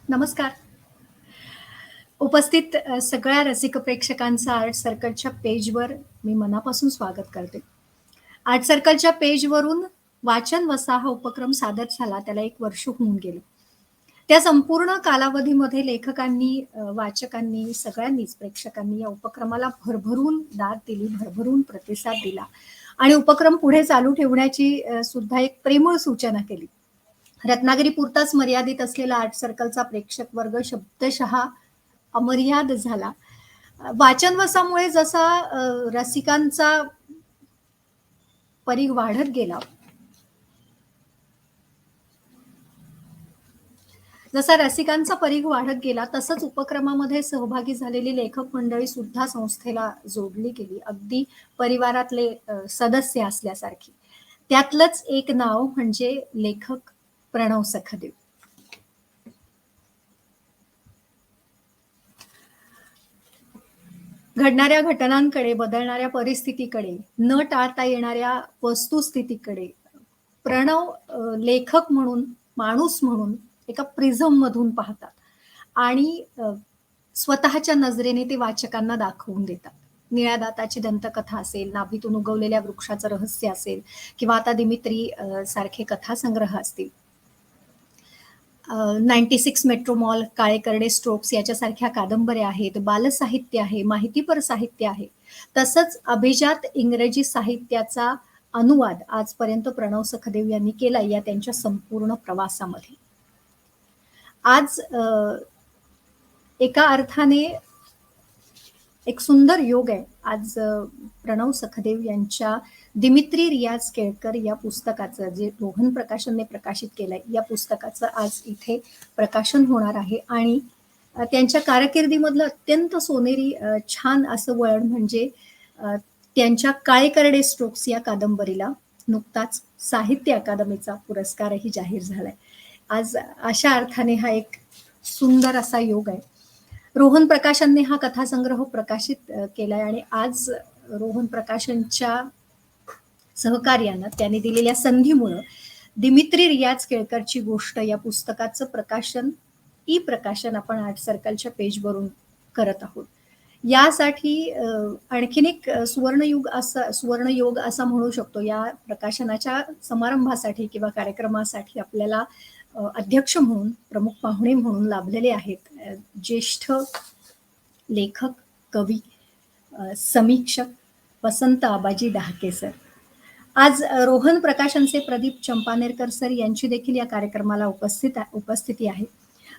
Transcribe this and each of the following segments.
नमस्कार. उपस्थित सगळ्या रसिक प्रेक्षकांचं आर्ट सर्कलच्या पेजवर मी मनापासून स्वागत करते. आर्ट सर्कलच्या पेजवरून वाचन वसा हा उपक्रम सादर झाला त्याला 1 वर्ष होऊन गेलं. त्या संपूर्ण कालावधीमध्ये लेखकांनी, वाचकांनी, सगळ्यांनीच प्रेक्षकांनी या उपक्रमाला भरभरून दाद दिली, भरभरून प्रतिसाद दिला आणि उपक्रम पुढे चालू ठेवण्याची सुद्धा एक प्रेमळ सूचना केली. रत्नागिरीपुरताच मर्यादित असलेला आर्ट सर्कलचा प्रेक्षक वर्ग शब्दशः अमर्याद झाला. वाचनवसामुळे जसा रसिकांचा परीघ वाढत गेला, तसंच उपक्रमामध्ये सहभागी झालेली लेखक मंडळी सुद्धा संस्थेला जोडली गेली, अगदी परिवारातले सदस्य असल्यासारखी. त्यातलंच एक नाव म्हणजे लेखक प्रणव सखदेव. घडणाऱ्या घटनांकडे, बदलणाऱ्या परिस्थितीकडे, न टाळता येणाऱ्या वस्तुस्थितीकडे प्रणव लेखक म्हणून, माणूस म्हणून एका प्रिझम मधून पाहतात आणि स्वतःच्या नजरेने ते वाचकांना दाखवून देतात. निळ्या दाताची दंतकथा असेल, नाभीतून उगवलेल्या वृक्षाचं रहस्य असेल किंवा आता दिमित्री सारखे कथासंग्रह असतील, 96 मेट्रो मॉल, काळे करडे स्ट्रोक्स याच्यासारख्या कादंबऱ्या आहेत, बालसाहित्य आहे, माहितीपर साहित्य आहे. तसंच अभिजात इंग्रजी साहित्याचा अनुवाद आजपर्यंत प्रणव सखदेव यांनी केला या त्यांच्या संपूर्ण प्रवासामध्ये. आज एका अर्थाने एक सुंदर योग आहे. आज प्रणव सखदेव यांच्या दिमित्री रियाज केळकर या पुस्तकाचं, जे रोहन प्रकाशनने प्रकाशित केलंय, या पुस्तकाचं आज इथे प्रकाशन होणार आहे आणि त्यांच्या कारकिर्दीमधलं अत्यंत सोनेरी छान असं वळण म्हणजे त्यांच्या काळे करडे स्ट्रोक्स या कादंबरीला नुकताच साहित्य अकादमीचा पुरस्कारही जाहीर झालाय. आज अशा अर्थाने हा एक सुंदर असा योग आहे. रोहन प्रकाशनने हा कथासंग्रह प्रकाशित केलाय आणि आज रोहन प्रकाशनच्या सहकार्यानं, त्यांनी दिलेल्या संधीमुळं दिमित्री रियाज केळकरची गोष्ट या पुस्तकाचं प्रकाशन, ई प्रकाशन आपण आर्ट सर्कलच्या पेजवरून करत आहोत. यासाठी आणखीन एक सुवर्णयोग असा म्हणू शकतो. या प्रकाशनाच्या समारंभासाठी किंवा कार्यक्रमासाठी आपल्याला अध्यक्ष म्हणून, प्रमुख पाहुणे म्हणून लाभलेले आहेत ज्येष्ठ लेखक, कवी, समीक्षक वसंत आबाजी डहाके सर. आज रोहन प्रकाशनचे प्रदीप चंपानेरकर सर यांची देखील या कार्यक्रमाला उपस्थिती आहे.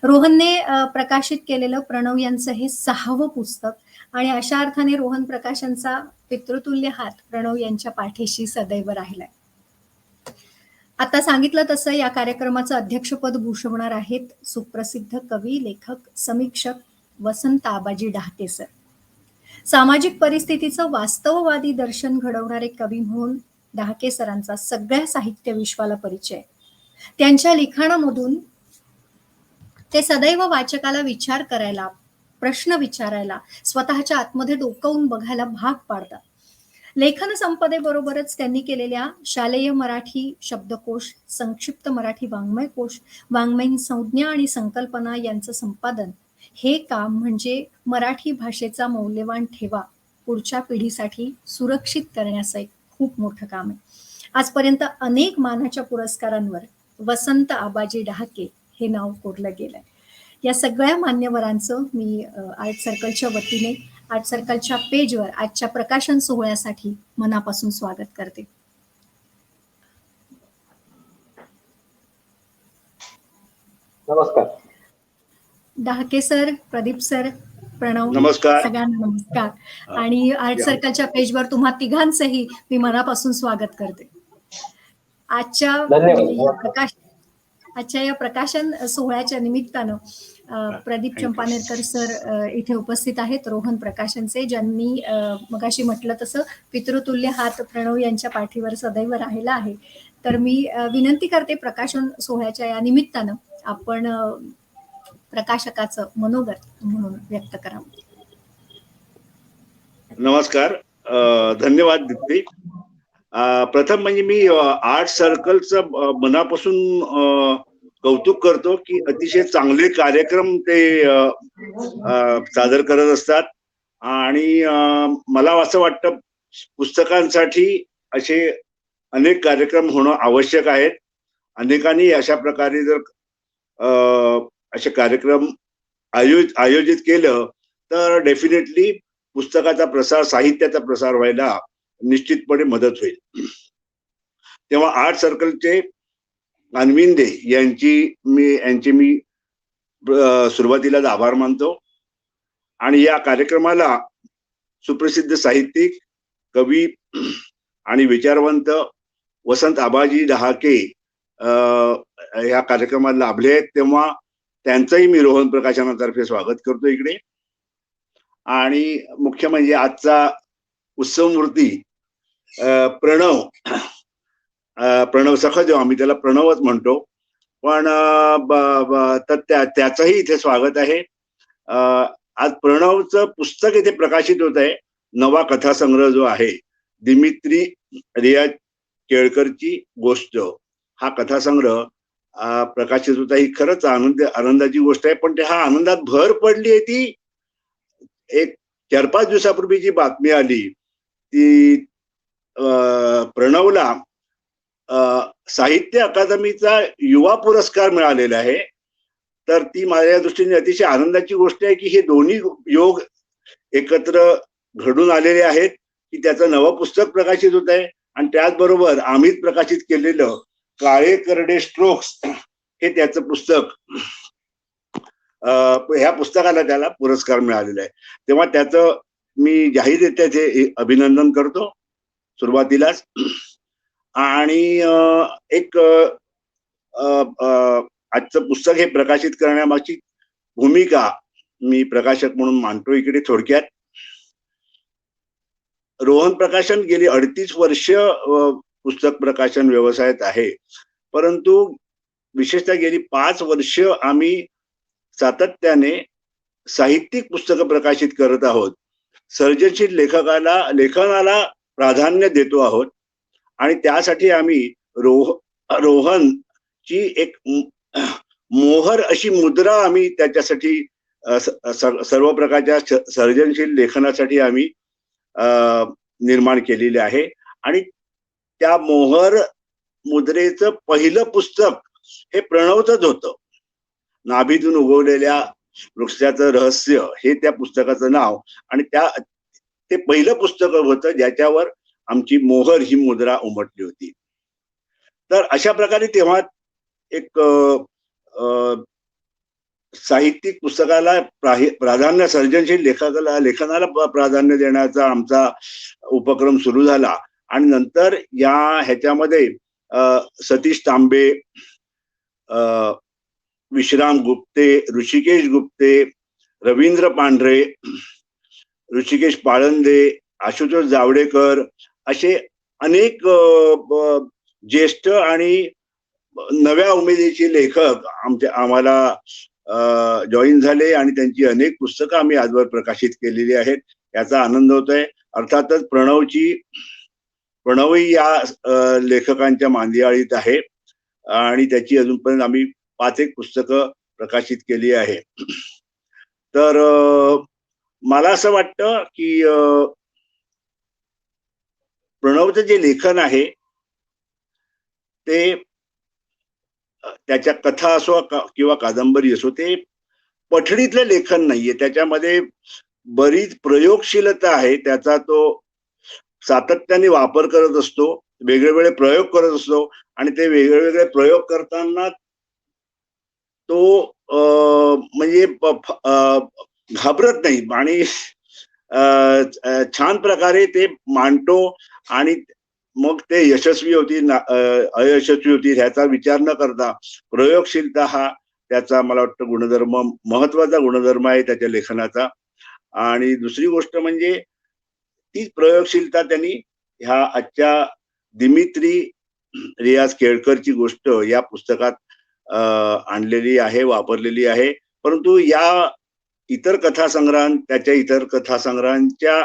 रोहनने प्रकाशित केलेलं प्रणव यांचं हे 6वं पुस्तक आणि अशा अर्थाने रोहन प्रकाशनचा पितृतुल्य हात प्रणव यांच्या पाठीशी सदैव राहिलाय. आता सांगितलं तसं या कार्यक्रमाचं अध्यक्षपद भूषवणार आहेत सुप्रसिद्ध कवी, लेखक, समीक्षक वसंत आबाजी डहाके सर. सामाजिक परिस्थितीचं वास्तववादी दर्शन घडवणारे कवी म्हणून डहाके सरांचा सगळ्या साहित्य विश्वाला परिचय. त्यांच्या लिखाणामधून ते सदैव वाचकाला विचार करायला, प्रश्न विचारायला, स्वतःच्या आतमध्ये डोकावून बघायला भाग पाडतात. लेखन संपदेबरोबरच त्यांनी केलेल्या शालेय मराठी शब्दकोश, संक्षिप्त मराठी वाङ्मयकोश, वाङ्मयीन संज्ञा आणि संकल्पना यांचं संपादन, हे काम म्हणजे मराठी भाषेचा मौल्यवान ठेवा पुढच्या पिढीसाठी सुरक्षित करण्याचं एक खूप मोठं काम आहे. आजपर्यंत अनेक मानाच्या पुरस्कारांवर वसंत आबाजी डहाके हे नाव कोरलं गेलंय. या सगळ्या मान्यवरांचं मी आर्ट सर्कलच्या वतीने, आर्ट सर्कलच्या पेजवर आजच्या प्रकाशन सोहळ्यासाठी मनापासून स्वागत करते. नमस्कार. डहाके सर, प्रदीप सर, प्रणव, नमस्कार. सगळ्यांना नमस्कार. आणि आर्ट सर्कलच्या पेजवर तुम्हा तिघांचंही मी मनापासून स्वागत करते. आजच्या या प्रकाशन सोहळ्याच्या निमित्तानं प्रदीप चंपानेरकर सर इथे उपस्थित आहेत, रोहन प्रकाशनचे, ज्यांनी मगाशी म्हटलं तसं पितृतुल्य हात प्रणव यांच्या पाठीवर सदैव राहिला आहे. तर मी विनंती करते, प्रकाशन सोहळ्याच्या या निमित्तानं आपण प्रकाशकाचं मनोगत म्हणून व्यक्त करावं. नमस्कार, धन्यवाद दीप्ती. प्रथम म्हणजे मी आर्ट सर्कलचं मनापासून कौतुक करतो की अतिशय चांगले कार्यक्रम ते सादर करत असतात. आणि मला असं वाटतं पुस्तकांसाठी असे अनेक कार्यक्रम होणं आवश्यक आहेत. अनेकांनी अशा प्रकारे जर असे कार्यक्रम आयोजित केलं तर डेफिनेटली पुस्तकाचा प्रसार, साहित्याचा प्रसार व्हायला निश्चितपणे मदत होईल. तेव्हा आर्ट सर्कलचे अन्विंदे यांची मी सुरुवातीलाच आभार मानतो. आणि या कार्यक्रमाला सुप्रसिद्ध साहित्यिक, कवी आणि विचारवंत वसंत आबाजी डहाके या कार्यक्रमाला लाभले आहेत, तेव्हा त्यांचंही मी रोहन प्रकाशनातर्फे स्वागत करतो इकडे. आणि मुख्य म्हणजे आजचा उत्सवमूर्ती प्रणव सखदेव, आम्ही त्याला प्रणवच म्हणतो, पण त्याचंही इथे स्वागत आहे. आज प्रणवचं पुस्तक इथे प्रकाशित होत आहे. नवा कथासंग्रह जो आहे, दिमित्री रियाज केळकरची गोष्ट, हा कथासंग्रह प्रकाशित होता. ही खरंच आनंदाची गोष्ट आहे. पण हा आनंदात भर पडली आहे ती एक 4-5 दिवसापूर्वी जी बातमी आली ती प्रणवला साहित्य अकादमीचा युवा पुरस्कार मिळालेला आहे. तर ती माझ्या दृष्टीने अतिशय आनंदाची गोष्ट आहे की हे दोन्ही योग एकत्र घडून आलेले आहेत की त्याचं नवं पुस्तक प्रकाशित होत आहे आणि त्याचबरोबर आम्हीच प्रकाशित केलेलं काळे करडे स्ट्रोक्स हे त्याचं पुस्तक, ह्या पुस्तकाला त्याला पुरस्कार मिळालेला आहे. तेव्हा त्याचं मी जाहीररित्या अभिनंदन करतो सुरुवातीलाच. आणि एक आजचं पुस्तक हे प्रकाशित करण्यामागची भूमिका मी प्रकाशक म्हणून मांडतो इकडे थोडक्यात. रोहन प्रकाशन गेली 38 वर्ष पुस्तक प्रकाशन व्यवसायात आहे, परंतु विशेषतः गेली 5 वर्ष आम्ही सातत्याने साहित्यिक पुस्तकं प्रकाशित करत आहोत. सर्जनशील लेखनाला प्राधान्य देतो आहोत आणि त्यासाठी आम्ही रोहनची एक मोहर अशी मुद्रा आम्ही त्याच्यासाठी सर्व प्रकारच्या सर्जनशील लेखनासाठी आम्ही निर्माण केलेली आहे. आणि त्या मोहर मुद्रेचं पहिलं पुस्तक हे प्रणवचंच होतं. नाभीतून उगवलेल्या वृक्षाचं रहस्य हे त्या पुस्तकाचं नाव, आणि ते पहिलं पुस्तक होतं ज्याच्यावर आमची मोहर ही मुद्रा उमटली होती. तर अशा प्रकारे तेव्हा एक साहित्यिक पुस्तकाला प्राधान्य, सर्जनशील लेखनाला प्राधान्य देण्याचा आमचा उपक्रम सुरू झाला. आणि नंतर ह्याच्यामध्ये सतीश तांबे, विश्राम गुप्ते, ऋषिकेश गुप्ते, रवींद्र पांढरे, ऋषिकेश पाळंदे, आशुतोष जावडेकर असे अनेक ज्येष्ठ आणि नव्या उमेदीचे लेखक आम्हाला जॉईन झाले आणि त्यांची अनेक पुस्तकं आम्ही आजवर प्रकाशित केलेली आहेत. याचा आनंद होतोय. अर्थातच प्रणवही या लेखकांच्या मांदियाळीत आहे आणि त्याची अजूनपर्यंत आम्ही 5 पुस्तकं प्रकाशित केली आहे. तर मला असं वाटतं की प्रणवचं जे लेखन आहे ते त्याच्या कथा असो किंवा कादंबरी असो, ते पठडीतलं लेखन नाहीये. त्याच्यामध्ये बरीच प्रयोगशीलता आहे. त्याचा तो सातत्याने वापर करत असतो, वेगवेगळे प्रयोग करत असतो आणि ते वेगवेगळे प्रयोग करताना तो म्हणजे घाबरत नाही आणि छान प्रकारे ते मांडतो. आणि मग ते यशस्वी होती अयशस्वी होती ह्याचा विचार न करता प्रयोगशीलता हा त्याचा मला वाटतं गुणधर्म, महत्वाचा गुणधर्म आहे त्याच्या लेखनाचा. आणि दुसरी गोष्ट म्हणजे तीच प्रयोगशीलता त्यांनी ह्या आजच्या दिमित्री रियाज केळकरची गोष्ट या पुस्तकात आणलेली आहे, वापरलेली आहे. परंतु या इतर कथासंग्रहांच्या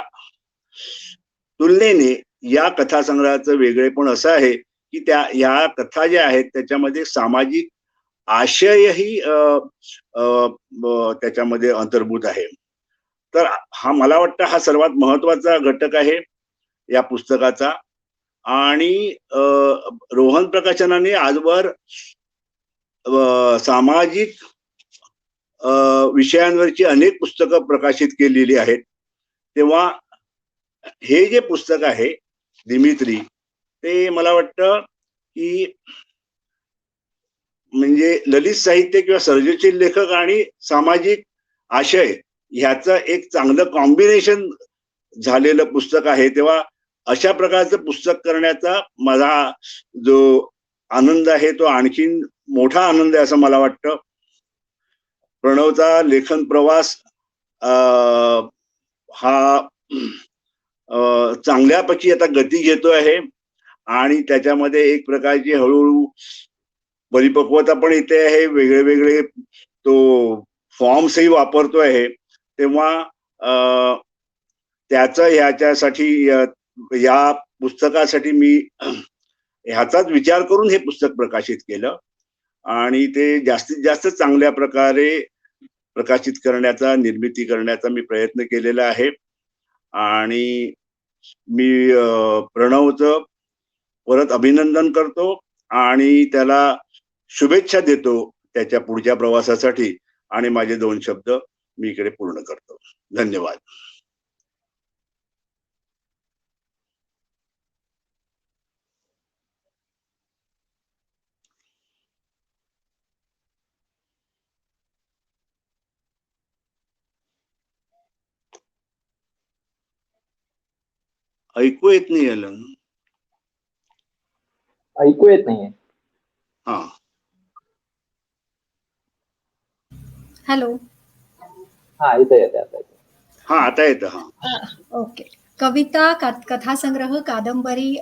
तुलनेने या कथासंग्रहाचं वेगळेपण असं आहे की ह्या कथा ज्या आहेत त्याच्यामध्ये सामाजिक आशयही त्याच्यामध्ये अंतर्भूत आहे. तर हा मला वाटतं हा सर्वात महत्वाचा घटक आहे या पुस्तकाचा. आणि रोहन प्रकाशनाने आजवर सामाजिक विषयांवरची अनेक पुस्तकं प्रकाशित केलेली आहेत. तेव्हा हे जे पुस्तक आहे दिमित्री, ते मला वाटतं की म्हणजे ललित साहित्य किंवा सर्जनशील लेखक आणि सामाजिक आशय ह्याचं एक चांगलं कॉम्बिनेशन झालेलं पुस्तक आहे. तेव्हा अशा प्रकारचं पुस्तक करण्याचा माझा जो आनंद आहे तो आणखीन मोठा आनंद आहे असं मला वाटतं. प्रणवचा लेखन प्रवास हा चांगल्यापैकी आता गती घेतो आहे आणि त्याच्यामध्ये एक प्रकारची हळूहळू परिपक्वता पण येते आहे. वेगळे वेगळे तो फॉर्म्सही वापरतो आहे. तेव्हा त्याचं ह्याच्यासाठी या पुस्तकासाठी मी ह्याचाच विचार करून हे पुस्तक प्रकाशित केलं आणि ते जास्तीत जास्त चांगल्या प्रकारे प्रकाशित करण्याचा, निर्मिती करण्याचा मी प्रयत्न केलेला आहे. आणि मी प्रणवचं परत अभिनंदन करतो आणि त्याला शुभेच्छा देतो त्याच्या पुढच्या प्रवासासाठी. आणि माझे 2 शब्द मी इकडे पूर्ण करतो. धन्यवाद. ऐकू येत नाही आलं. ऐकू येत नाहीये. हा. हॅलो. हा, इथे येते आता. हा, आता येतं. हा, ओके. कविता, कथासंग्रह, कादंबरी,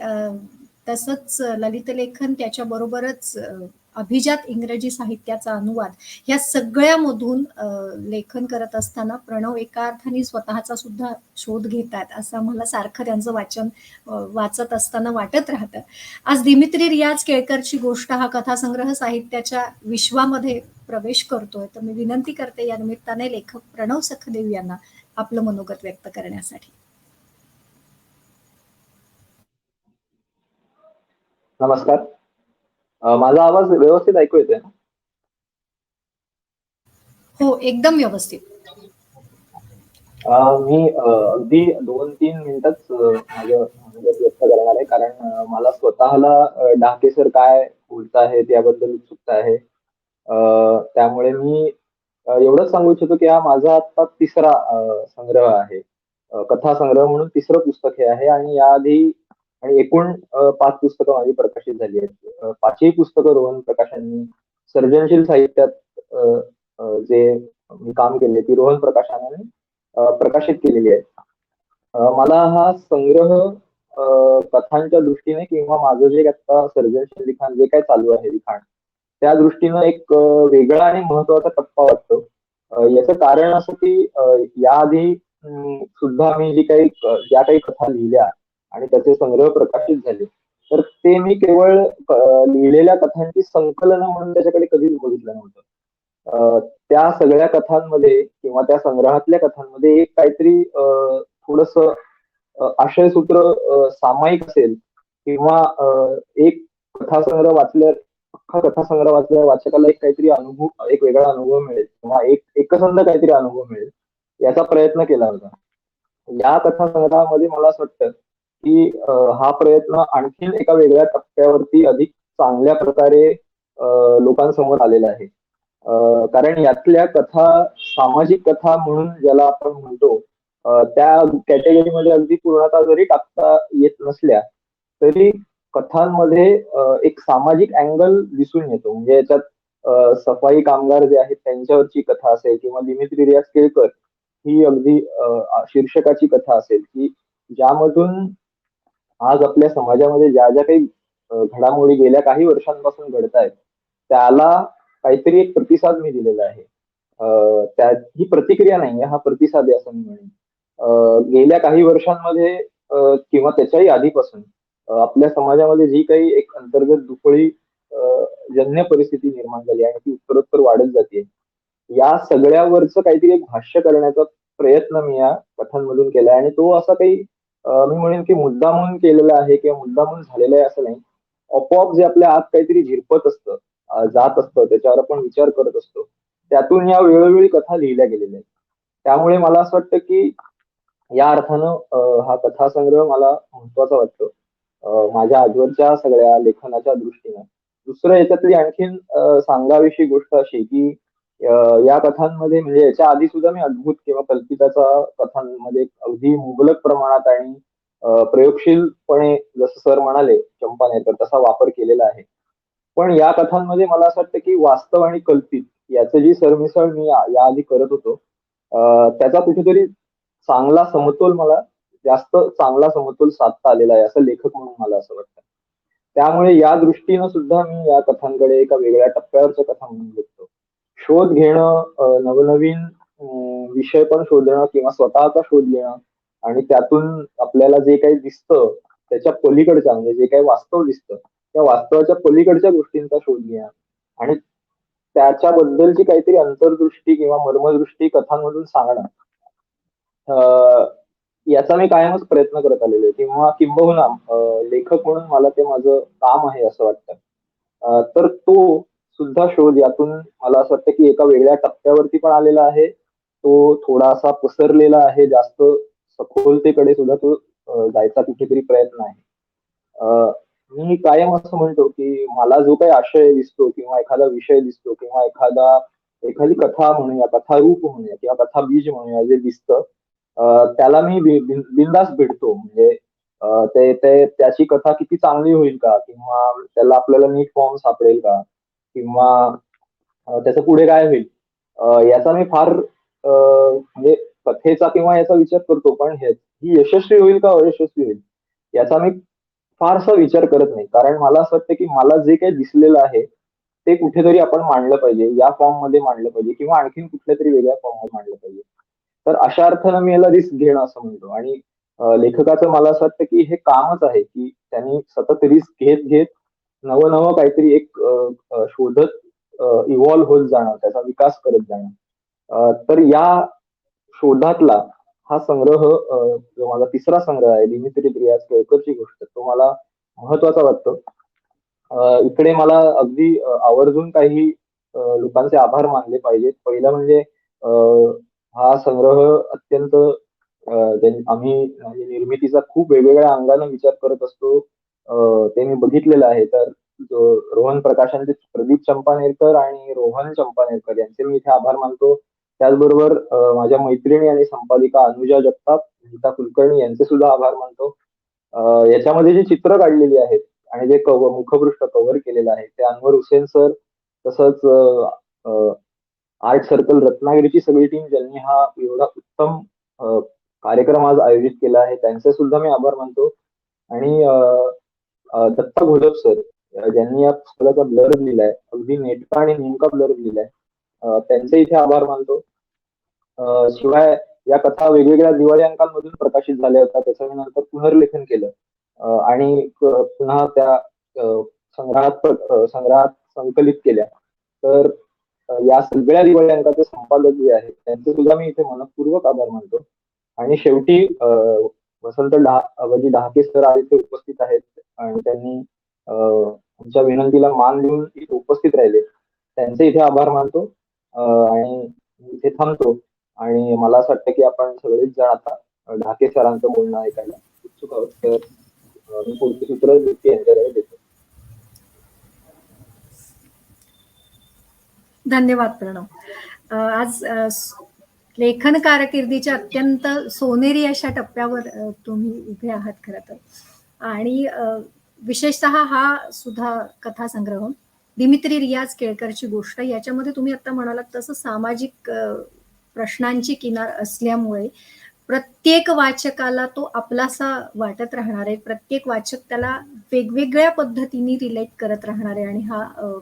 तसंच ललित लेखन, त्याच्याबरोबरच अभिजात इंग्रजी साहित्याचा अनुवाद, ह्या सगळ्यामधून लेखन करत असताना प्रणव एका अर्थाने स्वतःचा सुद्धा शोध घेतात असं मला सारखं त्यांचं वाचन वाचत असताना वाटत राहतं. आज दिमित्री रियाज केळकरची गोष्ट हा कथासंग्रह साहित्याच्या विश्वामध्ये प्रवेश करतोय. तर मी विनंती करते या निमित्ताने लेखक प्रणव सखदेव यांना आपलं मनोगत व्यक्त करण्यासाठी. नमस्कार. माझा आवाज व्यवस्थित ऐकू येतोय ना? हो, एकदम व्यवस्थित. मी अगदी 2-3 मिनिटच माझं मनोगत व्यक्त करणार आहे, कारण मला स्वतःला डाके सर काय बोलत आहेत याबद्दल उत्सुकता आहे. त्यामुळे मी एवढंच सांगू इच्छितो की हा माझा आता 3रा संग्रह आहे. कथा संग्रह म्हणून 3रं पुस्तक हे आहे आणि याआधी आणि एकूण 5 पुस्तकं माझी प्रकाशित झाली आहेत. 5ही पुस्तकं रोहन प्रकाशांनी सर्जनशील साहित्यात जे मी काम केले ती रोहन प्रकाशनाने प्रकाशित केलेली आहे. मला हा संग्रह कथांच्या दृष्टीने किंवा माझं जे आता सर्जनशील लिखाण जे काही चालू आहे लिखाण, त्या दृष्टीनं एक वेगळा आणि महत्वाचा टप्पा वाटतो. याचं कारण असं की याआधी सुद्धा मी ज्या काही कथा लिहिल्या आणि त्याचे संग्रह प्रकाशित झाले, तर ते मी केवळ लिहिलेल्या कथांची संकलनं म्हणून त्याच्याकडे कधीच बघितलं नव्हतं. त्या सगळ्या कथांमध्ये किंवा त्या संग्रहातल्या कथांमध्ये एक काहीतरी थोडंसं आशयसूत्र सामायिक असेल किंवा एक कथासंग्रह अख्खा कथासंग्रह वाचल्यावर वाचकाला एक काहीतरी अनुभव, एक वेगळा अनुभव मिळेल किंवा एकसंध काहीतरी अनुभव मिळेल याचा प्रयत्न केला होता. या कथासंग्रहामध्ये मला असं वाटतं की हा प्रयत्न आणखीन एका वेगळ्या टप्प्यावरती अधिक चांगल्या प्रकारे लोकांसमोर आलेला आहे. कारण यातल्या कथा सामाजिक कथा म्हणून ज्याला आपण म्हणतो त्या कॅटेगरीमध्ये अगदी पूर्णतः जरी टाकता येत नसल्या तरी कथांमध्ये एक सामाजिक अँगल दिसून येतो. म्हणजे याच्यात सफाई कामगार जे आहेत त्यांच्यावरची कथा असेल किंवा दिमित्री रियाज केळकर ही अगदी शीर्षकाची कथा असेल की ज्यामधून आज आपल्या समाजामध्ये ज्या ज्या काही घडामोडी गेल्या काही वर्षांपासून घडत आहेत त्याला काहीतरी एक प्रतिसाद मी दिलेला आहे. ही प्रतिक्रिया नाहीये, हा प्रतिसाद आहे असं मी म्हणेन. गेल्या काही वर्षांमध्ये किंवा त्याच्याही आधीपासून आपल्या समाजामध्ये जी काही एक अंतर्गत दुफळी जन्य परिस्थिती निर्माण झाली आणि ती उत्तरोत्तर वाढत जाते. या सगळ्यावरचं काहीतरी एक भाष्य करण्याचा प्रयत्न मी या कथांमधून केलाय आणि तो असा काही मी म्हणेन की मुद्दामून केलेला आहे किंवा मुद्दामून झालेला आहे असं नाही. आपोआप जे आपल्या आत काहीतरी झिरपत असतं, जात असतं, त्याच्यावर आपण विचार करत असतो, त्यातून या वेळोवेळी कथा लिहिल्या गेलेल्या आहेत. त्यामुळे मला असं वाटतं की या अर्थानं हा कथासंग्रह मला महत्वाचा वाटतो माझ्या आजवरच्या सगळ्या लेखनाच्या दृष्टीनं. दुसरं याच्यातली आणखीन सांगावीशी गोष्ट अशी की या कथांमध्ये म्हणजे याच्या आधी सुद्धा मी अद्भुत किंवा कल्पिताचा कथांमध्ये अगदी मुबलक प्रमाणात आणि प्रयोगशीलपणे जसं सर म्हणाले चंपानेरकर तसा वापर केलेला आहे. पण या कथांमध्ये मला असं वाटतं की वास्तव आणि कल्पित याचं जी सरमिसळ मी याआधी करत होतो त्याचा कुठेतरी चांगला समतोल मला जास्त चांगला समतोल साधता आलेला आहे असं लेखक म्हणून मला असं वाटतं. त्यामुळे या दृष्टीनं सुद्धा मी या कथांकडे एका वेगळ्या टप्प्यावरच्या कथा म्हणून बघतो. शोध घेणं, नवनवीन विषय पण शोधणं किंवा स्वतःचा शोध घेणं आणि त्यातून आपल्याला जे काही दिसतं त्याच्या पलीकडच्या म्हणजे जे काही वास्तव दिसतं त्या वास्तवाच्या पलीकडच्या गोष्टींचा शोध घेणं आणि त्याच्याबद्दलची काहीतरी अंतर्दृष्टी किंवा मर्मदृष्टी कथांमधून सांगणं याचा मी कायमच प्रयत्न करत आलेलो आहे किंवा किंबहुना लेखक म्हणून मला ते माझं काम आहे असं वाटतं. तर तो सुद्धा शोध यातून मला असं वाटतं की एका वेगळ्या टप्प्यावरती पण आलेला आहे. तो थोडासा पसरलेला आहे, जास्त सखोलतेकडे सुद्धा तो जायचा कुठेतरी प्रयत्न आहे. मी कायम असं म्हणतो की मला जो काही आशय दिसतो किंवा एखादा विषय दिसतो किंवा एखादी कथा म्हणूया, कथारूप म्हणूया किंवा कथा बीज म्हणूया जे दिसतं त्याला मी बिनधास्त भेटतो. म्हणजे ते ते त्याची कथा किती चांगली होईल का किंवा त्याला आपल्याला नीट फॉर्म सापडेल का किंवा त्याचं पुढे काय होईल याचा मी फार म्हणजे कथेचा किंवा याचा विचार करतो. पण ही यशस्वी होईल का अयशस्वी होईल याचा मी फारसा विचार करत नाही. कारण मला असं वाटतं की मला जे काही दिसलेलं आहे ते कुठेतरी आपण मांडलं पाहिजे, या फॉर्म मध्ये मांडलं पाहिजे किंवा आणखीन कुठल्या तरी वेगळ्या फॉर्म मध्ये मांडलं पाहिजे. तर अशा अर्थानं मी याला रिस्क घेणं असं म्हणतो. आणि लेखकाचं मला असं वाटतं की हे कामच आहे की त्यांनी सतत रिस्क घेत घेत नवं काहीतरी एक शोधत इव्हॉल्व्ह होत जाणं, त्याचा विकास करत जाणं. तर या शोधातला हा संग्रह जो माझा तिसरा संग्रह आहे दिमित्री रियाज केळकरची गोष्ट, तो मला महत्वाचा वाटतो. इकडे मला अगदी आवर्जून काही लोकांचे आभार मानले पाहिजेत. पहिलं म्हणजे हा संग्रह अत्यंत आम्ही म्हणजे निर्मितीचा खूप वेगवेगळ्या अंगाने विचार करत असतो ते मी बघितलेलं आहे. तर रोहन प्रकाशांचे प्रदीप चंपानेरकर आणि रोहन चंपानेरकर यांचे मी इथे आभार मानतो. त्याचबरोबर माझ्या मैत्रिणी आणि संपादिका अनुजा जगताप, नीता कुलकर्णी यांचे सुद्धा आभार मानतो. याच्यामध्ये जी चित्र काढलेली आहेत आणि जे मुखपृष्ठ कव्हर केलेलं आहे ते अनवर हुसेन सर, तसंच आर्ट सर्कल रत्नागिरीची सगळी टीम ज्यांनी हा एवढा उत्तम कार्यक्रम आज आयोजित केला आहे त्यांचे सुद्धा मी आभार मानतो. आणि दत्ता घोलप सर ज्यांनी या पुस्तकाचा ब्लर्ब लिहिलाय, अगदी नेटका आणि नेमका ब्लर्ब लिहिलाय, त्यांचे इथे आभार मानतो. शिवाय या कथा वेगवेगळ्या दिवाळी अंकांमधून प्रकाशित झाल्या होत्या, त्याचं मी नंतर पुनर्लेखन केलं आणि पुन्हा त्या संग्रहात संकलित केल्या. तर या सगळ्या दिवाळी अंकाचे संपादक जे आहेत त्यांचे सुद्धा मी इथे मनपूर्वक आभार मानतो. आणि शेवटी वसंत डहाके सर आज इथे उपस्थित आहेत आणि त्यांनी आमच्या विनंतीला मान देऊन इथे उपस्थित राहिले, त्यांचे इथे आभार मानतो. आणि इथे थांबतो आणि मला असं वाटतं की आपण सगळेच जण आता ढाके सरांचं बोलणं ऐकायला उत्सुक आहोत. तर मी पुढची सूत्र यांच्याकडे देतो. धन्यवाद प्रणव. आज लेखन कारकिर्दीच्या अत्यंत सोनेरी अशा टप्प्यावर तुम्ही उभे आहात खरं तर. आणि विशेषतः हा सुद्धा कथासंग्रह दिमित्री रियाज केळकरची गोष्ट, याच्यामध्ये तुम्ही आता म्हणालात तसं सामाजिक प्रश्नांची किनार असल्यामुळे प्रत्येक वाचकाला तो आपलासा वाटत राहणार आहे, प्रत्येक वाचक त्याला वेगवेगळ्या पद्धतीने रिलेट करत राहणार आहे आणि हा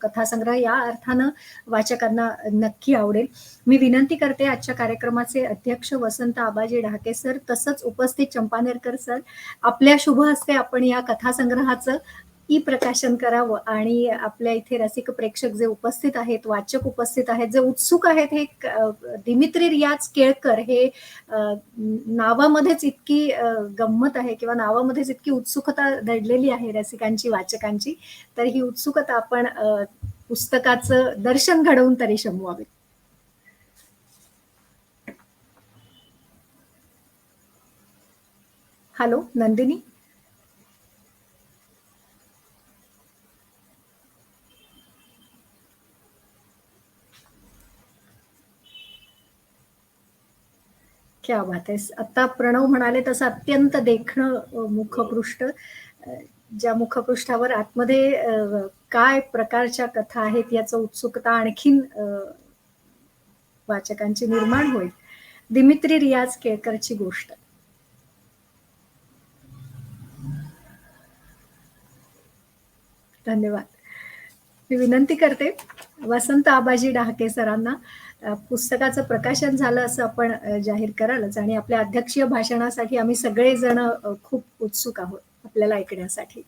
कथासंग्रह या अर्थानं वाचकांना नक्की आवडेल. मी विनंती करते आजच्या कार्यक्रमाचे अध्यक्ष वसंत आबाजी ढाके सर तसंच उपस्थित चंपानेरकर सर, आपल्या शुभ हस्ते आपण या कथासंग्रहाचं ई प्रकाशन करावं आणि आपल्या इथे रसिक प्रेक्षक जे उपस्थित आहेत, वाचक उपस्थित आहेत, जे उत्सुक आहेत, हे दिमित्री रियाज केळकर हे नावामध्येच इतकी गंमत आहे किंवा नावामध्येच इतकी उत्सुकता दडलेली आहे रसिकांची, वाचकांची. तर ही उत्सुकता आपण पुस्तकाचं दर्शन घडवून तरी शमवावी. हॅलो नंदिनी. क्या बात आहे. आता प्रणव म्हणाले तसं अत्यंत देखणं मुखपृष्ठ, ज्या मुखपृष्ठावर आतमध्ये काय प्रकारच्या कथा आहेत याचं उत्सुकता आणखीन वाचकांची निर्माण होईल. दिमित्री रियाज केळकरची गोष्ट. धन्यवाद. मी विनंती करते वसंत आबाजी डहाके सरांना, पुस्तकाचं प्रकाशन झालं असं आपण जाहीर करालच आणि आपल्या अध्यक्षीय भाषणासाठी आम्ही सगळेजण खूप उत्सुक आहोत आपल्याला ऐकण्यासाठी.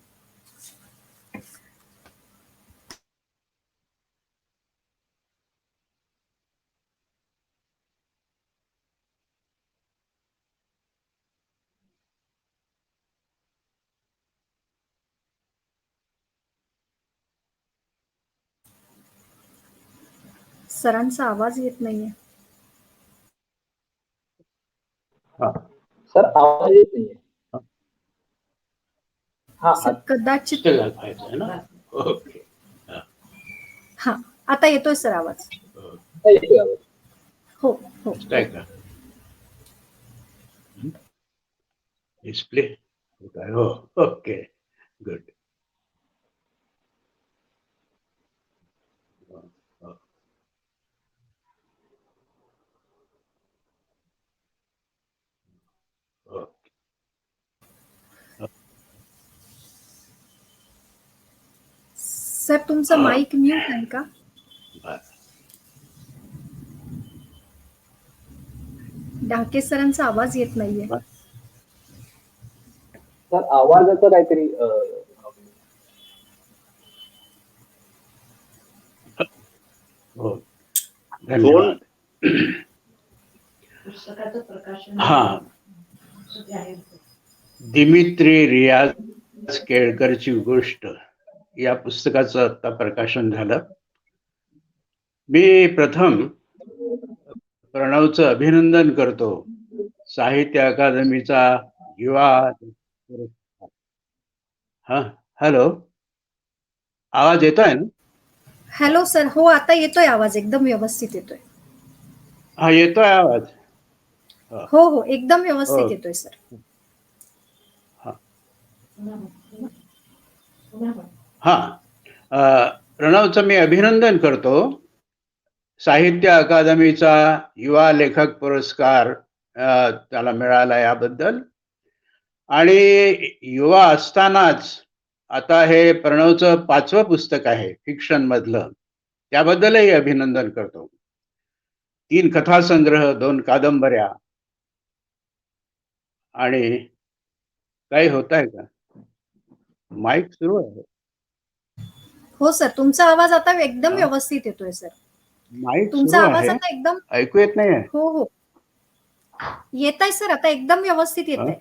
सरांचा आवाज येत नाहीये. सर आवाज येत नाहीये. सर कदाचित ओके. हा आता येतोय सर आवाज. हो हो. डिस्प्ले हो. Okay good. सर तुमचा माईक म्यूट आहे का? डाके सरांचा आवाज येत नाहीये. सर आवाजाचं काहीतरी धन्यवाद. हा, दिमित्री रियाज केळकरची गोष्ट या पुस्तकाचं आता प्रकाशन झालं. मी प्रथम प्रणवचं अभिनंदन करतो. साहित्य अकादमीचा युवा. हा हॅलो, आवाज येतोय ना? Hello sir. हो आता येतोय आवाज, एकदम व्यवस्थित येतोय. हा येतोय आवाज? हो हो एकदम व्यवस्थित येतोय सर. हा, प्रणवचं मी अभिनंदन करतो. साहित्य अकादमीचा युवा लेखक पुरस्कार त्याला मिळाला याबद्दल. आणि युवा असतानाच आता हे प्रणवचं 5वं पुस्तक आहे फिक्शन मधलं, त्याबद्दलही अभिनंदन करतो. 3 कथासंग्रह, 2 कादंबऱ्या. आणि काही होत आहे का? माईक सुरू आहे? हो सर तुमचा आवाज आता एकदम व्यवस्थित येतोय सर. माईक तुमचा सुरू आवाज आहे, आता एकदम ऐकू येत नाहीये? हो हो येतय सर, आता एकदम व्यवस्थित येतय.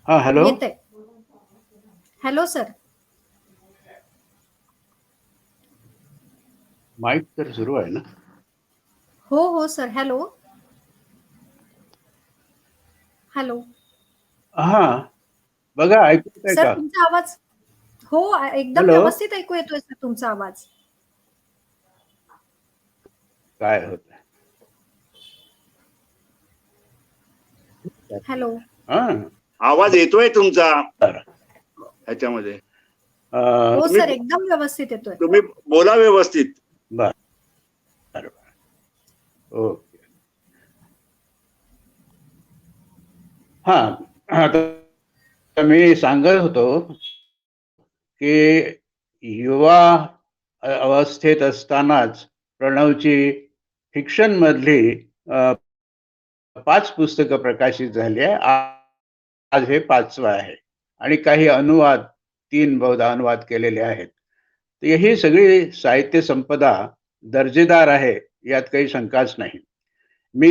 हा हॅलो. येतय. Hello sir. माईक तर सुरू आहे ना? हो हो सर. Hello hello. हा बघा, ऐकू येतंय सर का? तुमचा आवाज हो एकदम हॅलो? व्यवस्थित ऐकू येतोय सर तुमचा आवाज. काय होत? हॅलो. आवाज येतोय तुमचा ह्याच्यामध्ये? हो सर एकदम व्यवस्थित येतोय. तुम्ही बोला व्यवस्थित. बरं. ओके. हा, आता मी सांगत होतो की युवा अवस्थेत असतानाच प्रणवची फिक्शन मधली 5 पुस्तकं प्रकाशित झाली आहे. आज हे 5वं आहे आणि काही अनुवाद 3 बहुधा अनुवाद केलेले आहेत. तर ही सगळी साहित्य संपदा दर्जेदार आहे, यात काही शंकाच नाही. मी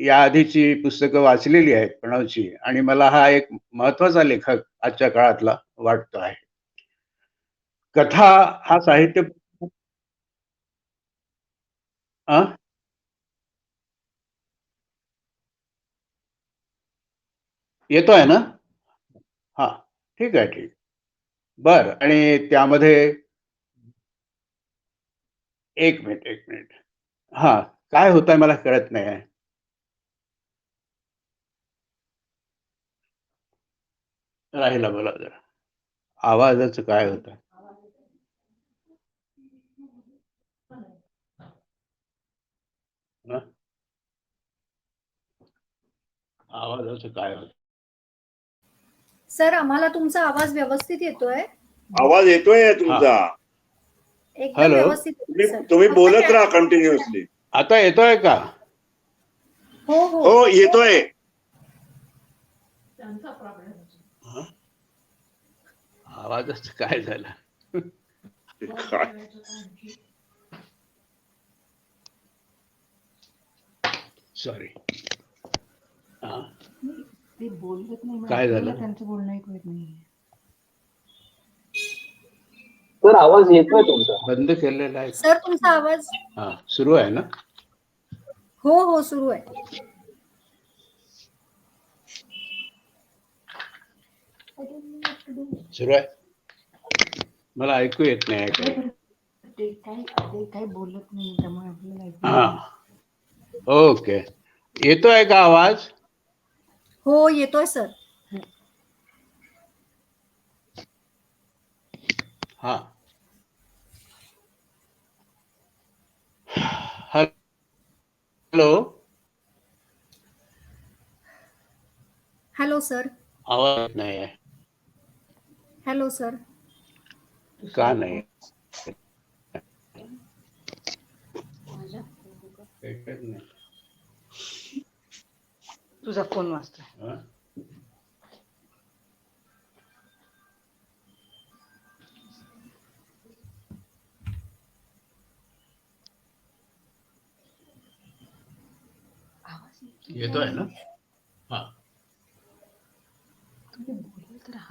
या आधीची पुस्तकं वाचलेली आहेत प्रणवची, आणि मला हा एक महत्वाचा लेखक आजच्या काळातला वाटतो आहे. कथा हा साहित्य येतोय ना? हा, ठीक आहे, ठीक. बर, आणि त्यामध्ये एक मिनिट. हा, काय होत आहे मला कळत नाही आहे. राहिला बोला जरा. आवाजाचं काय होत आहे? आवाजाचं काय होत? सर, आम्हाला तुमचा आवाज व्यवस्थित येतोय. आवाज येतोय तुमचा. एकदम हॅलो? व्यवस्थित येतोय, सर. तुम्ही बोलत राहा कंटिन्युअसली. आता येतोय का? हो हो, येतोय. आवाजाचं काय झालं? सॉरी. ते बोलत नाही, काय झालं? त्यांचं बोलणं ऐकू येत नाही. सर, आवाज येतोय तुमचा. बंद केलेला आहे सर, तुमचा आवाज. हा, सुरू आहे ना? हो, सुरू आहे. सुरू आहे. मला ऐकू येत नाही काय. ते काही बोलत नाही, त्यामुळे आपल्याला ऐकू येत हा, ओके. येतोय का आवाज? हो, येतोय सर. हा. हॅलो? Hello sir. आवाज नाही आहे. Hello sir. का नाही? तुझा फोन वाजतोय. येतोय ना? हा,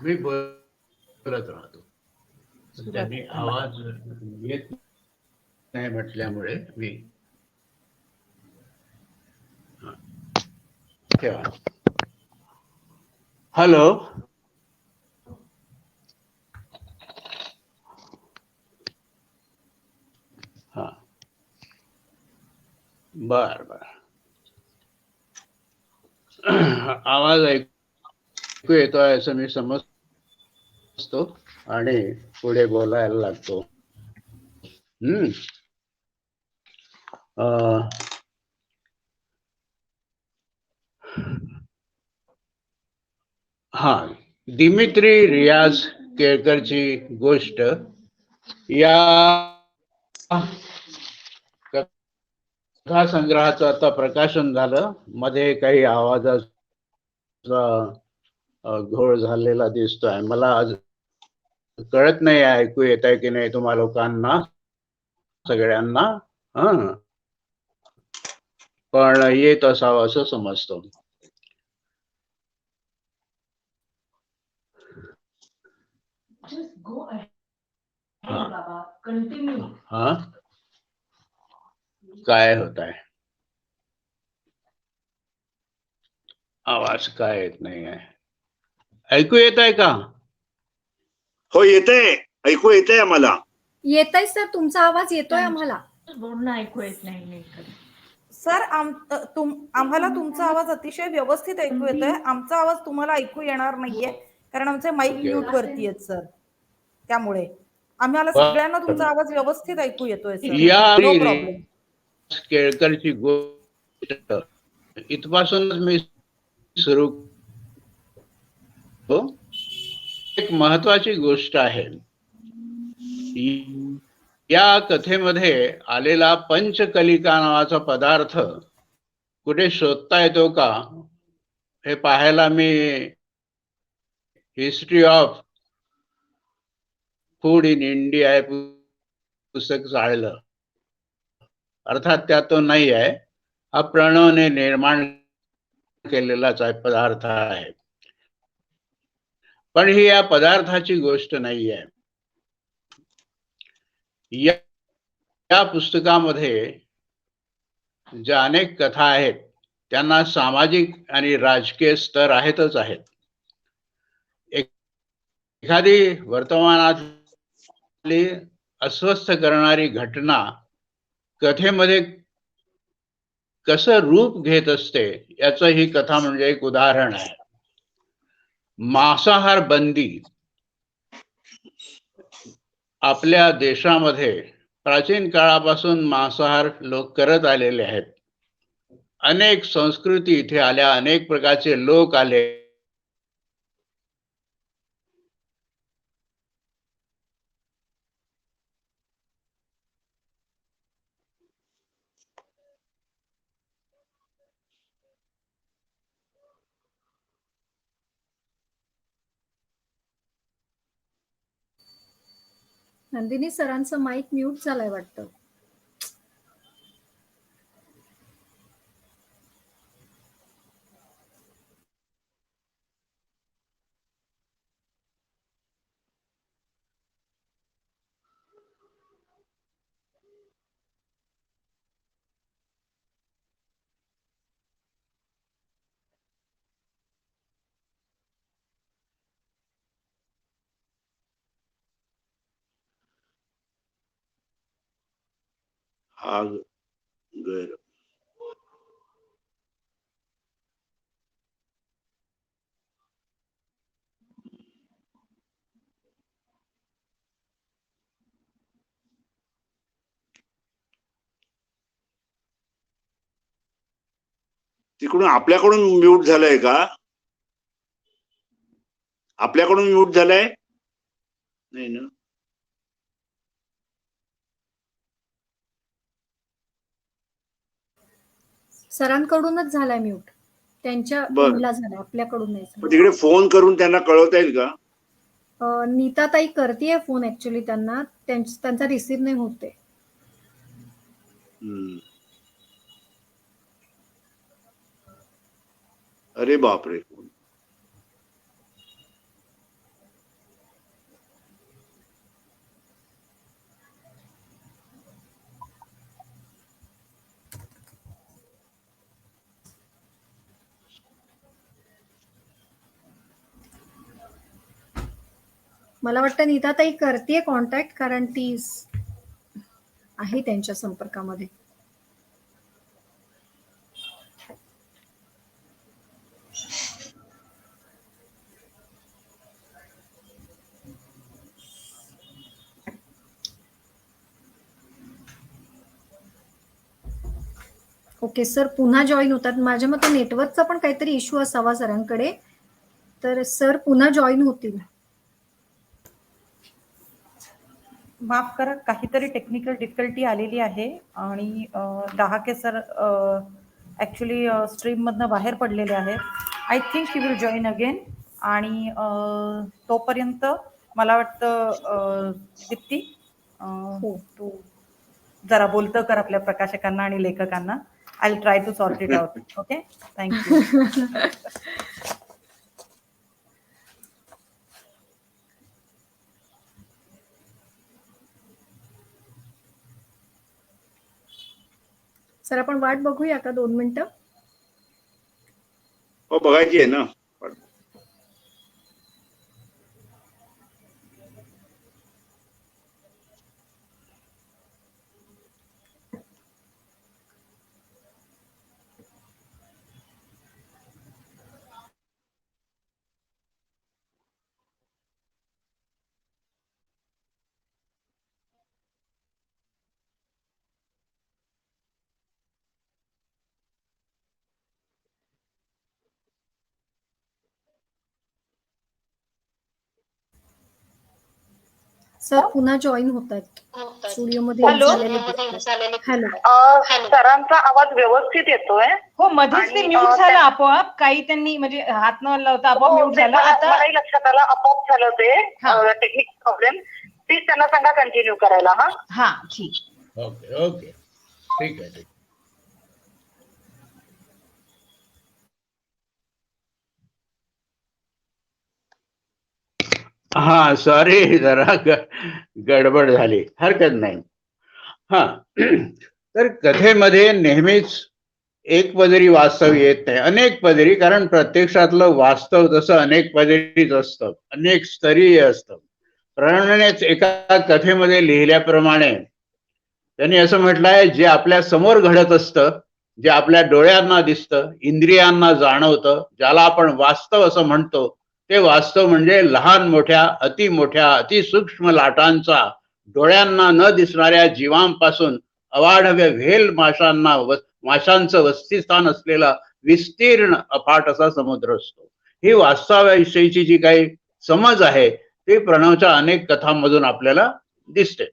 मी बोलत राहतो. त्यांनी आवाज येत नाही म्हटल्यामुळे मी ठेवा. हॅलो? हा, बर. आवाज ऐकू येतोय असं मी समजतो आणि पुढे बोलायला लागतो. हा, दिमित्री रियाज केळकरची गोष्ट या कथा संग्रहाचं आता प्रकाशन झालं. मध्ये काही आवाजाचा घोळ झालेला दिसतोय. मला आज कळत नाही ऐकू येत आहे की नाही तुम्हा लोकांना, सगळ्यांना. पण येत असावं असं समजतो. हा, काय होत आहे? आवाज काय येत नाही आहे. ऐकू येत आहे का? हो, येतंय. ऐकू येतंय आम्हाला. येतंय सर, तुमचा आवाज येतोय आम्हाला. बोलणं ऐकू येत नाही. सर, आम्हाला तुमचा आवाज अतिशय व्यवस्थित ऐकू येतोय. आमचा आवाज तुम्हाला ऐकू येणार नाहीये, कारण आमचे माईक म्यूट वरती आहेत सर. त्यामुळे आम्हाला सगळ्यांना तुमचा आवाज व्यवस्थित ऐकू येतोय सर. No problem. केळकरची गोष्ट इथपासूनच मी सुरू. एक महत्वाची गोष्ट आहे. या कथेमध्ये आलेला पंचकलिका नावाचा पदार्थ कुठे शोधता येतो का हे पाहायला मी history of food in India हे पुस्तक चाललं. अर्थात त्यात तो नाही आहे, हा प्रणवने निर्माण केलेलाच आहे पदार्थ आहे. पण ही या पदार्थाची गोष्ट नाही आहे. या पुस्तकामध्ये ज्या अनेक कथा आहेत त्यांना सामाजिक आणि राजकीय स्तर आहेतच आहेत. एखादी वर्तमानातली अस्वस्थ करणारी घटना कथेमध्ये कसं रूप घेत असते याचं ही कथा म्हणजे एक उदाहरण आहे. मांसाहार बंदी आपल्या देशामध्ये प्राचीन काळापासून मांसाहार लोक करत आलेले आहेत. अनेक संस्कृती इथे आल्या, अनेक प्रकारचे लोक आले. नंदिनी सरांचं माईक म्यूट झालाय वाटतं. हा गैर तिकडून आपल्याकडून म्यूट झालंय का? आपल्याकडून म्यूट झालंय नाही ना? सरांकडूनच झालाय म्यूट. त्यांच्या बरं. फोनला झालाय, आपल्याकडून नाही झाला. तिकडे फोन करून त्यांना कळवता येईल का? नीताताई करतेय फोन ऍक्च्युली त्यांना, त्यांचा रिसीव्ह नाही होते. अरे बापरे. मला वाटतं नीताताई करतेय कॉन्टॅक्ट, कारण ती आहे त्यांच्या संपर्कामध्ये. ओके सर पुन्हा जॉईन होतात. माझ्या मते नेटवर्कचा पण काहीतरी इश्यू असावा सरांकडे, तर सर पुन्हा जॉईन होतील. माफ करा, काहीतरी टेक्निकल डिफिकल्टी आलेली आहे आणि डहाके सर ऍक्च्युली स्ट्रीम मधनं बाहेर पडलेले आहेत. I think he will join again. आणि तोपर्यंत मला वाटतं दीप्ती तू जरा बोलतं कर आपल्या प्रकाशकांना आणि लेखकांना. I will try to sort it out. Okay, thank you. Sir आपण वाट बघूया का 2 मिनिटं? हो, बघायची आहे ना. सर पुन्हा जॉईन होतात स्टुडिओमध्ये. हॅलो. हॅलो, सरांचा आवाज व्यवस्थित येतोय. हो, मध्येच ते म्यूट झालं आपोआप. काही त्यांनी म्हणजे हात न लावता आपोआप म्यूट झालं. आता मलाही लक्षात आलं, आपोआप झालं ते टेक्निकल प्रॉब्लेम. प्लीज त्यांना सांगा कंटिन्यू करायला. हा हा ठीक. ओके ओके ठीक आहे. हा सॉरी जरा गडबड झाली, हरकत नाही. हा तर कथेमध्ये नेहमीच एक पदरी वास्तव येत नाही, अनेक पदरी, कारण प्रत्यक्षातलं वास्तव तसं अनेक पदरीच असतं, अनेक स्तरीय असतं. प्रणवनेच एका कथेमध्ये लिहिल्याप्रमाणे त्यांनी असं म्हटलंय, जे आपल्या समोर घडत असतं, जे आपल्या डोळ्यांना दिसतं, इंद्रियांना जाणवतं, ज्याला आपण वास्तव असं म्हणतो, ते वास्तव म्हणजे लहान मोठ्या अतिसूक्ष्म लाटांचा डोळ्यांना न दिसणाऱ्या जीवांपासून अवाढव्य व्हेल माशांचं वस्तीस्थान असलेला विस्तीर्ण अफाट असा समुद्र असतो. ही वास्तवाविषयीची जी काही समज आहे ती प्रणवच्या अनेक कथांमधून आपल्याला दिसते.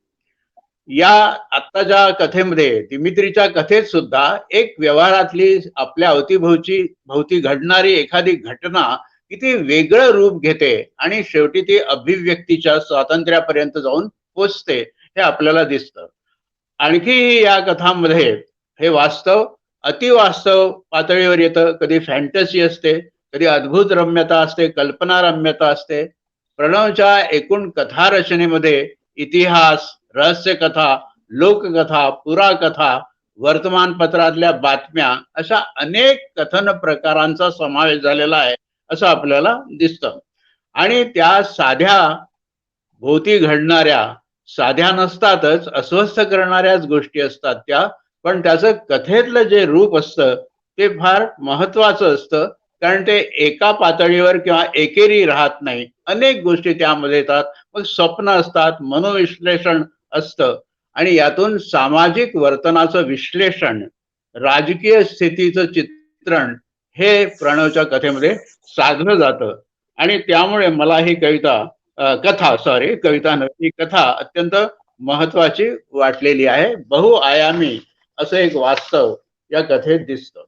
या आत्ताच्या कथेमध्ये, दिमित्रीच्या कथेत सुद्धा एक व्यवहारातली आपल्या भोवती घडणारी एखादी घटना किती वेगळं रूप घेते आणि शेवटी ती अभिव्यक्तीच्या स्वातंत्र्यापर्यंत जाऊन पोचते हे आपल्याला दिसतं. आणखी या कथांमध्ये हे वास्तव अतिवास्तव पातळीवर येतं, कधी फॅन्टसी असते, कधी अद्भुत रम्यता असते, कल्पना रम्यता असते. प्रणवच्या एकूण कथा रचनेमध्ये इतिहास, रहस्य कथा, लोककथा, पुराकथा, वर्तमानपत्रातल्या बातम्या अशा अनेक कथन प्रकारांचा समावेश झालेला आहे असं आपल्याला दिसतं. आणि त्या साध्या भोवती घडणाऱ्या, साध्या नसतातच, अस्वस्थ करणाऱ्याच गोष्टी असतात त्या, पण त्याचं कथेतलं जे रूप असतं ते फार महत्वाचं असतं, कारण ते एका पातळीवर किंवा एकेरी राहत नाही, अनेक गोष्टी त्यामध्ये येतात. मग स्वप्न असतात, मनोविश्लेषण असतं आणि यातून सामाजिक वर्तनाचं विश्लेषण, राजकीय स्थितीचं चित्रण हे प्रणवच्या कथेमध्ये साधलं जातं. आणि त्यामुळे मला ही कथा अत्यंत महत्वाची वाटलेली आहे. बहुआयामी असं एक वास्तव या कथेत दिसतं.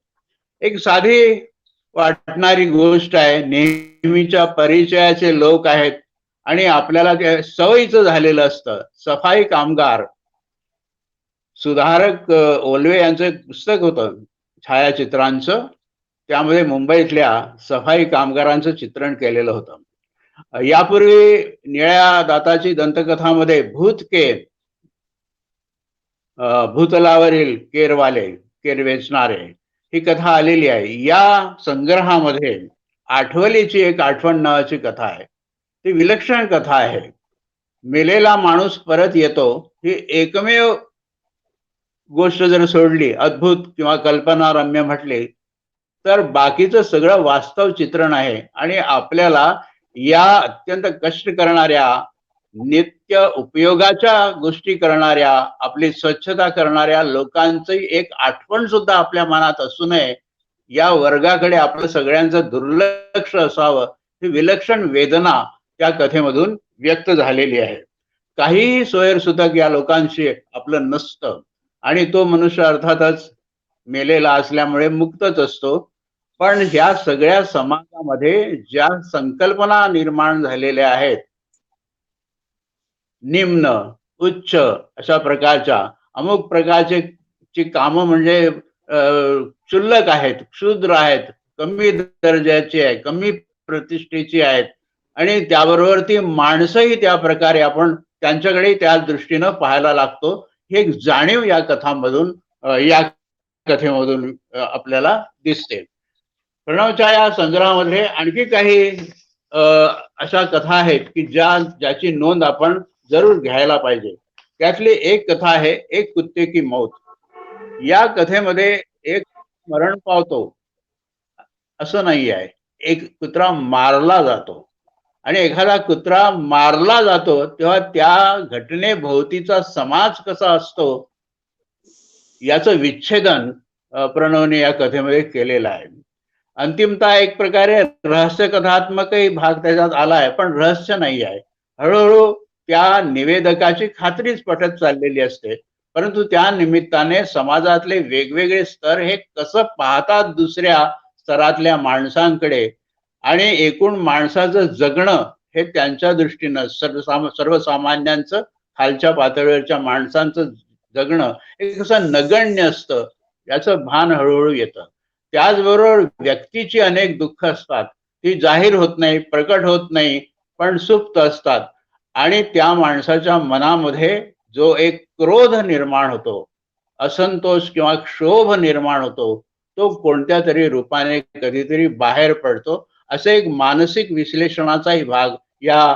एक साधी वाटणारी गोष्ट आहे, नेहमीच्या परिचयाचे लोक आहेत आणि आपल्याला ते सवयीचं झालेलं असतं. सफाई कामगार सुधारक ओलवे यांचं एक पुस्तक होतं छायाचित्रांचं, त्यामध्ये मुंबईतल्या सफाई कामगारांचं चित्रण केलेलं होतं. यापूर्वी निळ्या दाताची दंतकथामध्ये भूतलावरील केर वेचणारे ही कथा आलेली आहे. या संग्रहामध्ये आठवलीची एक आठवण नावाची कथा आहे. ती विलक्षण कथा आहे. मेलेला माणूस परत येतो ही एकमेव गोष्ट जर सोडली, अद्भुत किंवा कल्पनारम्य म्हटली, तर बाकीचं सगळं वास्तव चित्रण आहे. आणि आपल्याला या अत्यंत कष्ट करणाऱ्या, नित्य उपयोगाच्या गोष्टी करणाऱ्या, आपली स्वच्छता करणाऱ्या लोकांची एक आठवण सुद्धा आपल्या मनात असू नये, या वर्गाकडे आपलं सगळ्यांचं दुर्लक्ष असावं, ही विलक्षण वेदना त्या कथेमधून व्यक्त झालेली आहे. काहीही सोयरसुतक या लोकांशी आपलं नसतं आणि तो मनुष्य अर्थातच मेलेला असल्यामुळे मुक्तच असतो. पण ह्या सगळ्या समाजामध्ये ज्या संकल्पना निर्माण झालेल्या आहेत, निम्न उच्च अशा प्रकारच्या, अमुक प्रकारची कामं म्हणजे क्षुल्लक आहेत, क्षुद्र आहेत, कमी दर्जाची आहे, कमी प्रतिष्ठेची आहेत, आणि त्याबरोबर ती माणसंही त्या प्रकारे आपण त्यांच्याकडे त्या दृष्टीनं पाहायला लागतो. ही एक जाणीव या कथेमधून आपल्याला दिसते. प्रणवच्या या संग्रहामध्ये आणखी काही अशा कथा आहेत की ज्याची नोंद आपण जरूर घ्यायला पाहिजे. त्यातली एक कथा आहे एक कुत्ते की मौत. या कथेमध्ये एक मरण पावतो असं नाही आहे, एक कुत्रा मारला जातो. आणि एखादा कुत्रा मारला जातो तेव्हा त्या घटनेभोवतीचा समाज कसा असतो याचं विच्छेदन प्रणवने या कथेमध्ये केलेलं आहे. अंतिमतः एक प्रकारे रहस्य कथात्मकही भाग त्याच्यात आलाय, पण रहस्य नाही आहे. हळूहळू त्या निवेदकाची खात्रीच पटत चाललेली असते, परंतु त्या निमित्ताने समाजातले वेगवेगळे स्तर हे कसं पाहतात दुसऱ्या स्तरातल्या माणसांकडे, आणि एकूण माणसाचं जगणं हे त्यांच्या दृष्टीनं सर्वसामान्यांचं, खालच्या पातळीवरच्या माणसांचं जगणं हे कसं नगण्य असतं याचं भान हळूहळू येतं. त्याचबरोबर व्यक्तीची अनेक दुःख असतात, ती जाहीर होत नाही, प्रकट होत नाही, पण सुप्त असतात. आणि त्या माणसाच्या मनामध्ये जो एक क्रोध निर्माण होतो, असंतोष किंवा क्षोभ निर्माण होतो, तो कोणत्या तरी रूपाने कधीतरी बाहेर पडतो. असं एक मानसिक विश्लेषणाचाही भाग या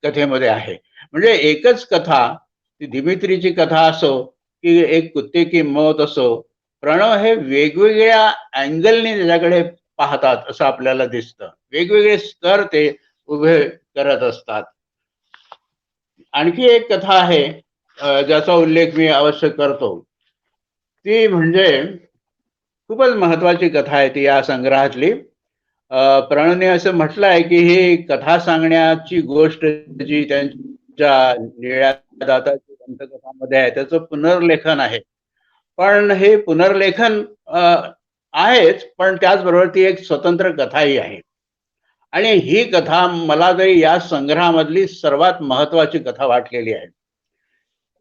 कथेमध्ये आहे. म्हणजे एकच कथा, ती दिमित्रीची कथा असो की एक कुत्ते की मौत असो, प्रणव हे वेगवेगळ्या अँगलने त्याच्याकडे पाहतात असं आपल्याला दिसतं. वेगवेगळे स्तर ते उभे करत असतात. आणखी एक कथा आहे ज्याचा उल्लेख मी अवश्य करतो. ती म्हणजे खूपच महत्वाची कथा आहे ती या संग्रहातली. प्रणवने असं म्हटलं आहे की ही कथा सांगण्याची गोष्ट जी त्यांच्या निळ्या दाताची दंतकथामध्ये आहे त्याचं पुनर्लेखन आहे. पण हे पुनर्लेखन आहेच, पण त्याचबरोबर ती एक स्वतंत्र कथाही आहे. आणि ही कथा मला तरी या संग्रहामधली सर्वात महत्वाची कथा वाटलेली आहे.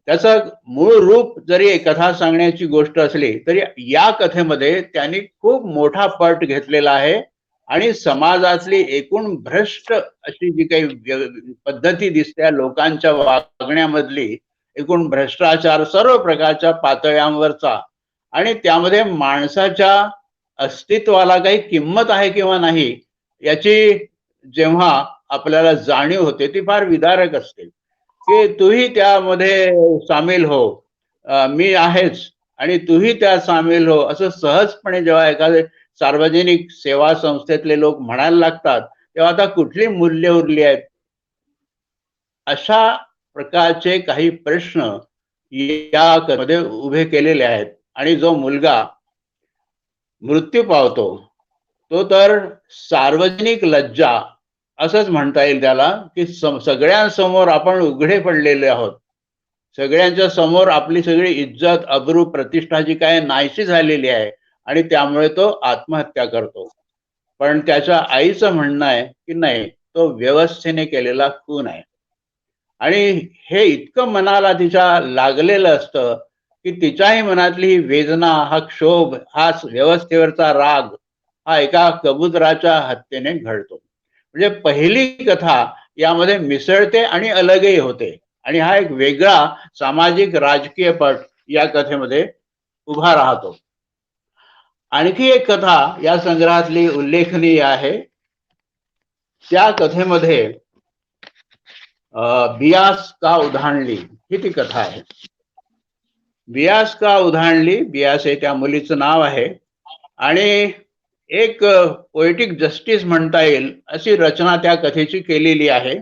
त्याचं मूळ रूप जरी एक कथा सांगण्याची गोष्ट असली तरी या कथेमध्ये त्यांनी खूप मोठा पट घेतलेला आहे आणि समाजातली एकूण भ्रष्ट अशी जी काही पद्धती दिसते लोकांच्या वागण्यामधली, एकूण भ्रष्टाचार सर्व प्रकारच्या पातळ्यांवरचा, आणि त्यामध्ये माणसाच्या अस्तित्वाला काही किंमत आहे किंवा नाही याची जेव्हा आपल्याला जाणीव होते ती फार विदारक असते. की तूही त्यामध्ये सामील हो, मी आहेच आणि तूही त्यात सामील हो, असं सहजपणे जेव्हा एखादे सार्वजनिक सेवा संस्थेतले लोक म्हणायला लागतात तेव्हा आता कुठली मूल्य उरली आहेत. अशा प्रकारचे काही प्रश्न या मध्ये उभे केलेले आहेत. आणि जो मुलगा मृत्यू पावतो तो तर सार्वजनिक लज्जा असंच म्हणता येईल त्याला, की सगळ्यांसमोर आपण उघडे पडलेले आहोत. सगळ्यांच्या समोर आपली सगळी इज्जत, अब्रू, प्रतिष्ठा जी काय नाहीशी झालेली आहे आणि त्यामुळे तो आत्महत्या करतो. पण त्याच्या आईचं म्हणणं आहे की नाही, तो व्यवस्थेने केलेला खून आहे. आणि हे इतकं मनाला तिच्या लागलेलं असतं की तिच्याही मनातली ही वेदना, हा क्षोभ, हा व्यवस्थेवरचा राग हा एका कबुतराच्या हत्येने घडतो. म्हणजे पहिली कथा यामध्ये मिसळते आणि अलगही होते आणि हा एक वेगळा सामाजिक राजकीय पट या कथेमध्ये उभा राहतो. आणखी एक कथा या संग्रहातली उल्लेखनीय आहे. त्या कथेमध्ये बियास का उधाणली ही ती कथा आहे. बियास का उधाणली, बियास हे त्या मुलीचं नाव आहे आणि एक पोएटिक जस्टिस म्हणता येईल अशी रचना त्या कथेची केलेली आहे.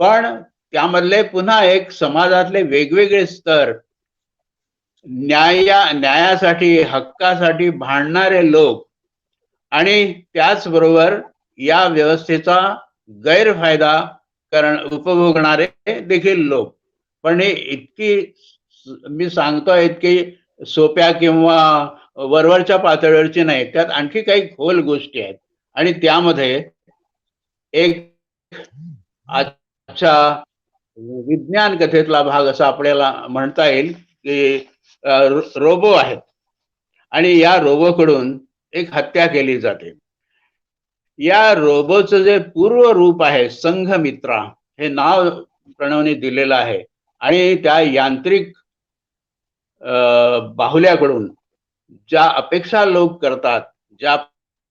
पण त्यामधले पुन्हा एक समाजातले वेगवेगळे स्तर, न्यायासाठी, हक्कासाठी भांडणारे लोक आणि त्याचबरोबर या व्यवस्थेचा गैरफायदा उपभोगणारे देखील लोक. पण हे इतकी मी सांगतोय इतकी सोप्या किंवा वरवरच्या पातळीवरची नाही, त्यात आणखी काही खोल गोष्टी आहेत. आणि त्यामध्ये एक आजच्या विज्ञान कथेतला भाग असा आपल्याला म्हणता येईल की रोबो आहेत आणि या रोबोकडून एक हत्या केली जाते. या रोबोचं जे पूर्व रूप आहे संघमित्रा हे नाव प्रणवने दिलेलं आहे आणि त्या यांत्रिक बाहुल्याकडून ज्या अपेक्षा लोक करतात, ज्या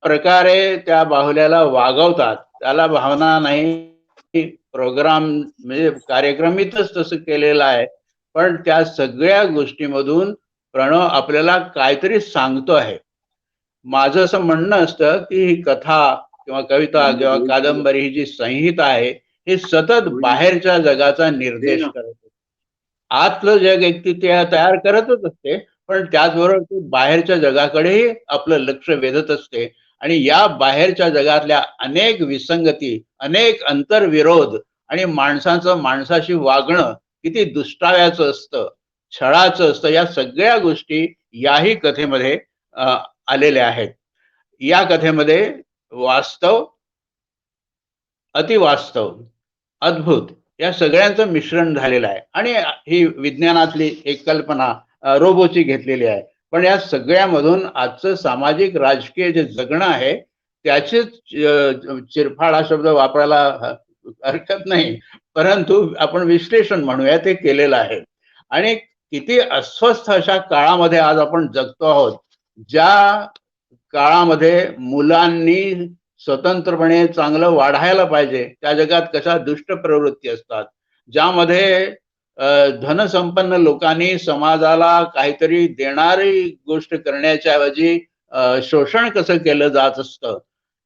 प्रकारे त्या बाहुल्याला वागवतात, त्याला भावना नाही, प्रोग्राम म्हणजे कार्यक्रमितच तसं केलेलं आहे. पण त्या सगळ्या गोष्टीमधून प्रणव आपल्याला काहीतरी सांगतो आहे. माझं असं म्हणणं असतं की ही कथा किंवा कविता किंवा कादंबरी ही जी संहिता आहे हे सतत बाहेरच्या जगाचा निर्देश करते. आतलं जग एक ती तयार करतच असते, पण त्याचबरोबर ती बाहेरच्या जगाकडेही आपलं लक्ष वेधत असते. आणि या बाहेरच्या जगातल्या अनेक विसंगती, अनेक अंतर्विरोध आणि माणसाचं माणसाशी वागणं किती दुष्टाव्याचं असतं, छळाचं असतं, या सगळ्या गोष्टी याही कथेमध्ये आलेल्या आहेत. या कथेमध्ये वास्तव अतिवास्तव, अद्भुत या सगळ्यांचं मिश्रण झालेलं आहे. आणि ही विज्ञानातली एक कल्पना रोबोची घेतलेली आहे. पण या सगळ्यामधून आजचं सामाजिक राजकीय जे जगणं आहे त्याचेच चिरफाड हा शब्द वापरायला हरकत नाही, परंतु आपण विश्लेषण म्हणूया ते केलेलं आहे. आणि किती अस्वस्थ अशा काळामध्ये आज आपण जगतो आहोत, ज्या काळामध्ये मुलांनी स्वतंत्रपणे चांगलं वाढायला पाहिजे, त्या जगात कशा दुष्ट प्रवृत्ती असतात, ज्यामध्ये धनसंपन्न लोकांनी समाजाला काहीतरी देणारी गोष्ट करण्याच्या ऐवजी शोषण कसं केलं जात असतं,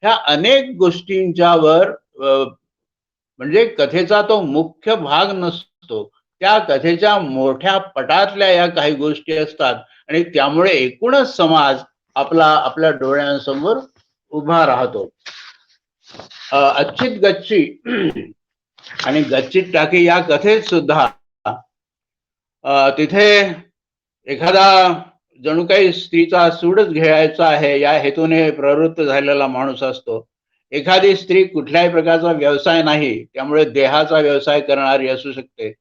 ह्या अनेक गोष्टींच्यावर म्हणजे कथेचा तो मुख्य भाग नसतो, त्या कथेच्या मोठ्या पटातल्या या काही गोष्टी असतात आणि त्यामुळे एकूणच समाज आपल्या डोळ्यांसमोर उभा राहतो. अच्छीत गच्ची आणि गच्चीत टाकी या कथेत सुद्धा तिथे एखादा जणू काही स्त्रीचा सूडच घ्यायचा आहे या हेतूने प्रवृत्त झालेला माणूस असतो. एखादी स्त्री कुठल्याही प्रकारचा व्यवसाय नाही, त्यामुळे देहाचा व्यवसाय करणारी असू शकते,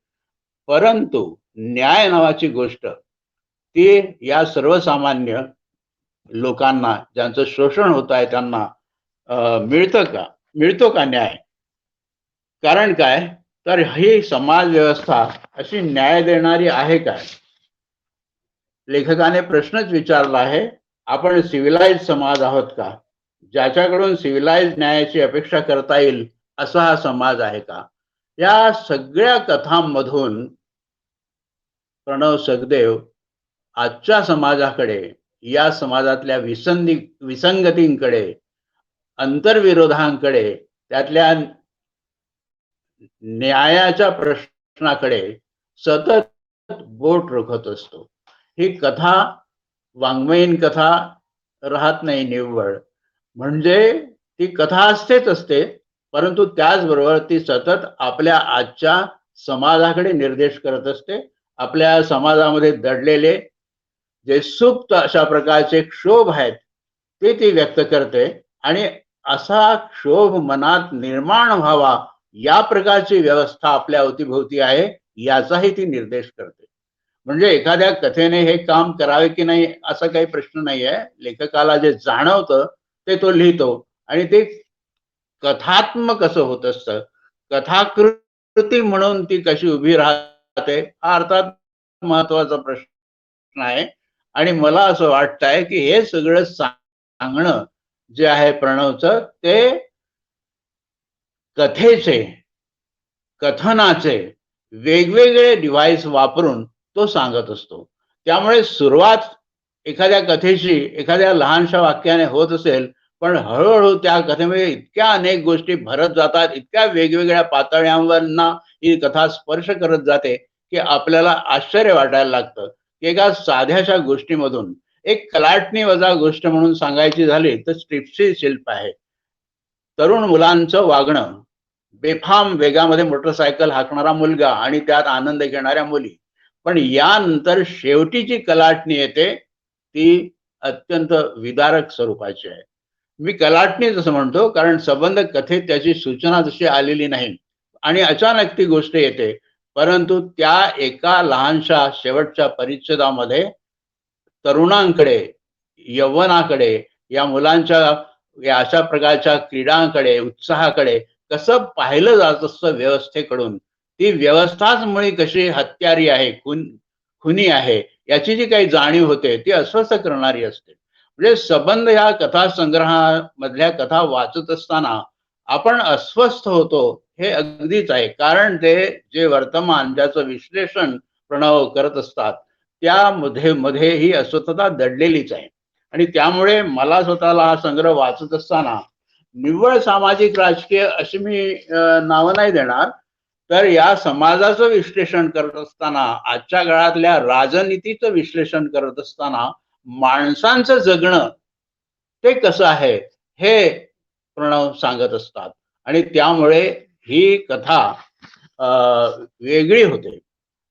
परंतु न्याय नावाची गोष्ट ती या सर्वसामान्य लोकांना ज्यांचं शोषण होत आहे त्यांना मिळतो का न्याय? कारण काय तर ही समाज व्यवस्था अशी न्याय देणारी आहे काय? लेखकाने प्रश्नच विचारला आहे, आपण सिव्हिलाइज समाज आहोत का? ज्याच्याकडून सिव्हिलाइज न्यायाची अपेक्षा करता येईल असा हा समाज आहे का? या सगळ्या कथांमधून प्रणव सखदेव आजच्या समाजाकडे, या समाजातल्या विसंगतींकडे, अंतर्विरोधांकडे, त्यातल्या न्यायाच्या प्रश्नाकडे सतत बोट रोखत असतो. ही कथा वाङ्मयीन कथा राहत नाही निव्वळ, म्हणजे ती कथा असते, परंतु त्याचबरोबर ती सतत आपल्या आजच्या समाजाकडे निर्देश करत असते. आपल्या समाजामध्ये दडलेले जे सुप्त अशा प्रकारचे क्षोभ आहेत ते ती व्यक्त करते आणि असा क्षोभ मनात निर्माण व्हावा या प्रकारची व्यवस्था आपल्या अवतीभोवती आहे याचाही ती निर्देश करते. म्हणजे एखाद्या कथेने हे काम करावे की नाही असा काही प्रश्न नाही आहे. लेखकाला जे जाणवतं ते तो लिहितो आणि ते कथात्मक असं होत असतं. कथाकृती म्हणून ती कशी उभी राहते हा अर्थात महत्वाचा प्रश्न आहे. आणि मला असं वाटतंय की हे सगळं सांगणं जे आहे प्रणवचं ते कथनाचे वेगवेगळे डिव्हाइस वापरून तो सांगत असतो. त्यामुळे सुरुवात एखाद्या कथेशी एखाद्या लहानशा वाक्याने होत असेल, पण हळूहळू त्या कथेमध्ये इतक्या अनेक गोष्टी भरत जातात, इतक्या वेगवेगळ्या पातळ्यांवरना ही कथा स्पर्श करत जाते की आपल्याला आश्चर्य वाटायला लागतं की एका साध्याशा गोष्टीमधून एक कलाटणी वजा गोष्ट म्हणून सांगायची झाली तर स्ट्रिप्सी शिल्प आहे. तरुण मुलांचं वागणं, बेफाम वेगामध्ये मोटरसायकल हाकणारा मुलगा आणि त्यात आनंद घेणाऱ्या मुली, पण यानंतर शेवटी जी कलाटणी येते ती अत्यंत विदारक स्वरूपाची आहे. मी कलाटणी जसं म्हणतो कारण संबंध कथेत त्याची सूचना जशी आलेली नाही आणि अचानक ती गोष्ट येते, परंतु त्या एका लहानशा शेवटच्या परिच्छेदामध्ये तरुणांकडे, यव्वनाकडे, या मुलांच्या या अशा प्रकारच्या क्रीडांकडे, उत्साहाकडे कसं पाहिलं जात असतं व्यवस्थेकडून, ती व्यवस्थाच मुळी कशी हत्यारी आहे, खुनी आहे याची जी काही जाणीव होते ती अस्वस्थ करणारी असते. म्हणजे संबंध या कथा संग्रहामधल्या कथा वाचत असताना आपण अस्वस्थ होतो हे अगदीच आहे. कारण ते जे वर्तमान ज्याचं विश्लेषण प्रणव करत असतात मध्ये ही अस्वस्थता दडलेलीच आहे. आणि त्यामुळे मला स्वतःला हा संग्रह वाचत असताना निव्वळ सामाजिक राजकीय अशी मी नावं नाही देणार, तर या समाजाचं विश्लेषण करत असताना, आजच्या काळातल्या राजनीतीचं विश्लेषण करत असताना माणसांचं जगणं ते कसं आहे हे प्रणव सांगत असतात. आणि त्यामुळे ही कथा वेगळी होते,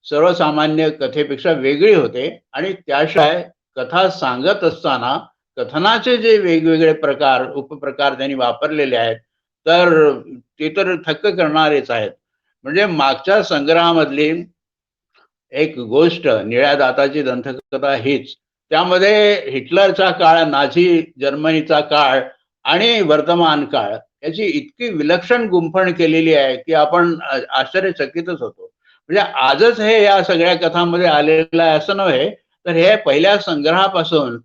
सर्वसामान्य कथेपेक्षा वेगळी होते. आणि त्याशिवाय कथा सांगत असताना कथनाचे जे वेगवेगळे प्रकार उपप्रकार त्यांनी वापरलेले आहेत तर ते तर थक्क करणारेच आहेत. म्हणजे मागच्या संग्रहामधली एक गोष्ट निळ्या दाताची दंतकथा हीच. त्यामध्ये हिटलरचा काळ, नाझी जर्मनीचा काळ आणि वर्तमान काळ याची इतकी विलक्षण गुंफण केलेली आहे की आपण आश्चर्यचकितच होतो. म्हणजे आजच हे या सगळ्या कथांमध्ये आलेलं आहे असं नव्हे, तर हे पहिल्या संग्रहापासून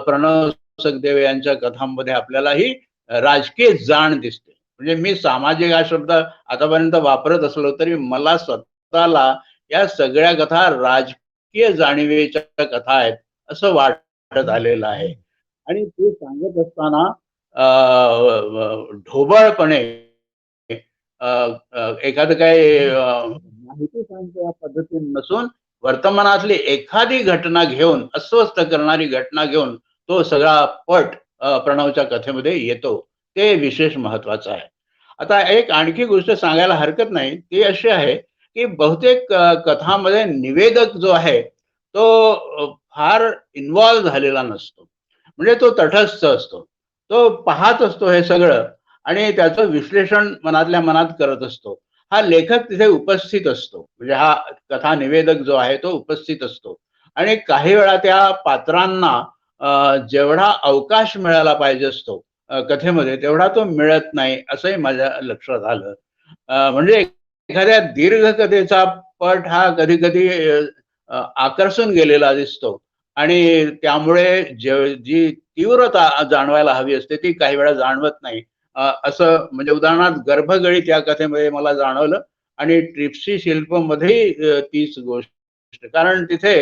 प्रणव सखदेव यांच्या कथांमध्ये आपल्याला ही राजकीय जाण दिसते. म्हणजे मी सामाजिक हा शब्द आतापर्यंत वापरत असलो तरी मला स्वतःला या सगळ्या कथा राजकीय जाणीवेच्या कथा आहेत असं वाटत आलेलं आहे. आणि ते सांगत असताना ढोबळपणे एखादं काही माहिती सांगतो या पद्धतीने नसून वर्तमानातली एखादी घटना घेऊन, अस्वस्थ करणारी घटना घेऊन तो सगळा पट प्रणवच्या कथेमध्ये येतो. ते विशेष महत्वाचं आहे. आता एक आणखी गोष्ट सांगायला हरकत नाही, ती अशी आहे की बहुतेक कथामध्ये निवेदक जो आहे तो फार इन्व्हॉल्व झालेला नसतो. म्हणजे तो तटस्थ असतो. तो पाहत असतो हे सगळं आणि त्याचं विश्लेषण मनातल्या मनात करत असतो. हा लेखक तिथे उपस्थित असतो. म्हणजे हा कथा निवेदक जो आहे तो उपस्थित असतो आणि काही वेळा त्या पात्रांना जेवढा अवकाश मिळाला पाहिजे असतो कथेमध्ये तेवढा तो मिळत नाही असंही माझ्या लक्षात आलं. म्हणजे एखाद्या दीर्घ कथेचा पट हा कधी कधी आकर्षून गेलेला दिसतो आणि त्यामुळे जी तीव्रता जाणवायला हवी असते ती काही वेळा जाणवत नाही. असं म्हणजे उदाहरणार्थ गर्भगळी त्या कथेमध्ये मला जाणवलं आणि ट्रिप्सी शिल्पमध्ये तीच गोष्ट. कारण तिथे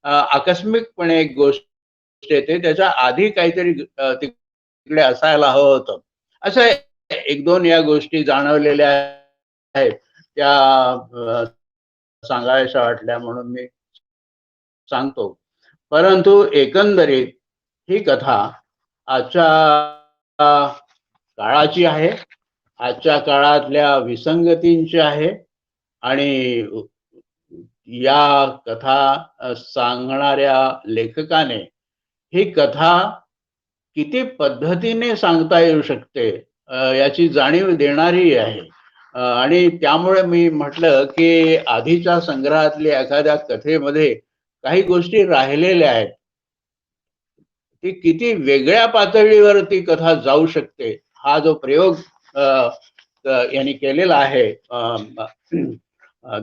आकस्मिकपणे एक गोष्ट येते, त्याच्या आधी काहीतरी तिकडे असायला हवं होतं. असं एक दोन या गोष्टी जाणवलेल्या आहेत. त्या सांगायच्या वाटल्या म्हणून मी सांगतो. परंतु एकंदरीत ही कथा आजच्या काळाची आहे, आजच्या काळातल्या विसंगतींची आहे आणि या कथा सांगणाऱ्या लेखकाने ही कथा किती पद्धतीने सांगता येऊ शकते याची जाणीव देणारी आहे. आणि त्यामुळे मी म्हटलं की आधीच्या संग्रहातल्या एखाद्या कथेमध्ये काही गोष्टी राहिलेल्या आहेत. ती किती वेगळ्या पातळीवर ती कथा जाऊ शकते हा जो प्रयोग यांनी केलेला आहे.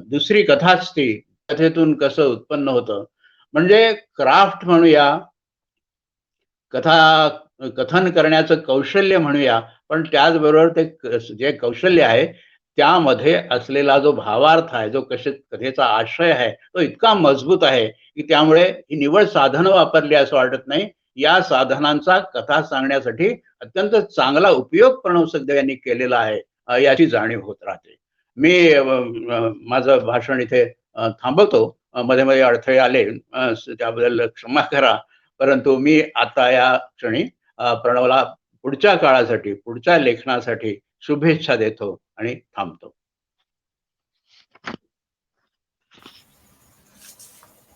दुसरी कथाच ती कथेतून कसं उत्पन्न होतं म्हणजे क्राफ्ट म्हणूया, कथन करण्याचं कौशल्य म्हणूया, पण त्याचबरोबर ते जे कौशल्य आहे त्यामध्ये असलेला जो भावार्थ आहे, जो कथेचा आशय आहे तो इतका मजबूत आहे की त्यामुळे ही निवड साधनं वापरली असं वाटत नाही. या साधनांचा कथा सांगण्यासाठी अत्यंत चांगला उपयोग प्रणव सखदेव यांनी केलेला आहे याची जाणीव होत राहते. मी माझं भाषण इथे थांबवतो. मध्ये मध्ये अडथळे आले त्याबद्दल क्षमा करा. परंतु मी आता या क्षणी प्रणवला पुढच्या काळासाठी, पुढच्या लेखनासाठी शुभेच्छा देतो आणि थांबतो.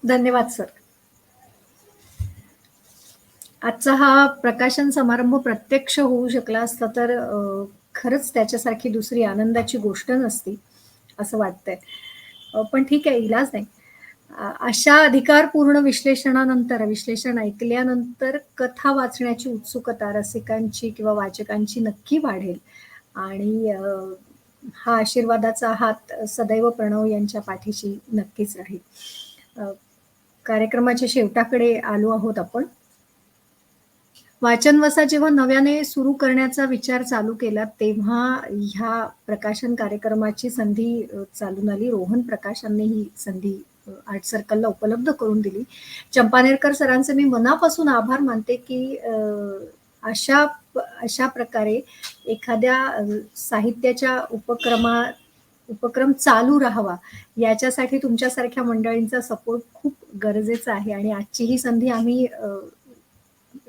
धन्यवाद सर. आजचा हा प्रकाशन समारंभ प्रत्यक्ष होऊ शकला असता तर खरंच त्याच्यासारखी दुसरी आनंदाची गोष्ट नसती असं वाटतंय. पण ठीक आहे, इलाज नाही. अशा अधिकारपूर्ण विश्लेषण ऐकल्यानंतर कथा वाचण्याची उत्सुकता रसिकांची किंवा वाचकांची नक्की वाढेल आणि हा आशीर्वादाचा हात सदैव प्रणव यांच्या पाठीशी नक्कीच राहील. कार्यक्रमाच्या शेवटाकडे आलो आहोत आपण. वाचनवसा जेव्हा नव्याने सुरू करण्याचा विचार चालू केला तेव्हा ह्या प्रकाशन कार्यक्रमाची संधी चालून आली. रोहन प्रकाशांनी ही संधी आर्ट सर्कलला उपलब्ध करून दिली. चंपानेरकर सरांचे मी मनापासून आभार मानते की अशा प्रकारे एखाद्या साहित्याच्या उपक्रम चालू राहावा याच्यासाठी तुमच्यासारख्या मंडळींचा सपोर्ट खूप गरजेचा आहे आणि आजची ही संधी आम्ही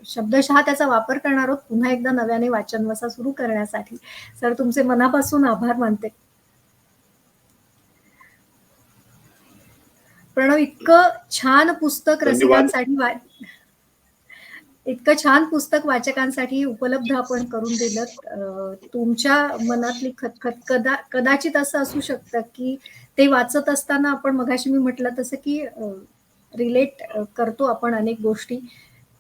शब्दशः त्याचा वापर करणार आहोत पुन्हा एकदा नव्याने वाचनवसा सुरू करण्यासाठी. सर तुमचे मनापासून आभार मानते. प्रणव, इतकं छान पुस्तक रसिकांसाठी इतकं छान पुस्तक वाचकांसाठी उपलब्ध आपण करून दिलं. तुमच्या मनातली खतखत कदाचित असं असू शकतं की ते वाचत असताना आपण मगाशी मी म्हटलं तसं की रिलेट करतो आपण अनेक गोष्टी.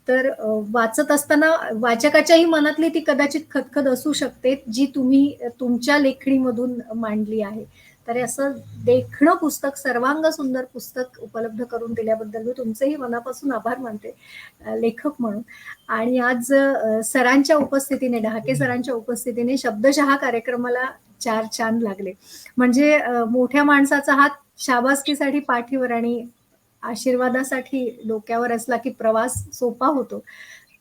तर वाचत असताना वाचकाच्याही मनातली ती कदाचित खतखत असू शकते जी तुम्ही तुमच्या लेखणीमधून मांडली आहे. तर असं देखणं पुस्तक, सर्वांग सुंदर पुस्तक उपलब्ध करून दिल्याबद्दल मी तुमचेही मनापासून आभार मानते लेखक म्हणून. आणि आज सरांच्या उपस्थितीने, ढहाके सरांच्या उपस्थितीने शब्दशः कार्यक्रमाला 4 चांद लागले. म्हणजे मोठ्या माणसाचा हात शाबासकीसाठी पाठीवर आणि आशीर्वादासाठी डोक्यावर असला की प्रवास सोपा होतो.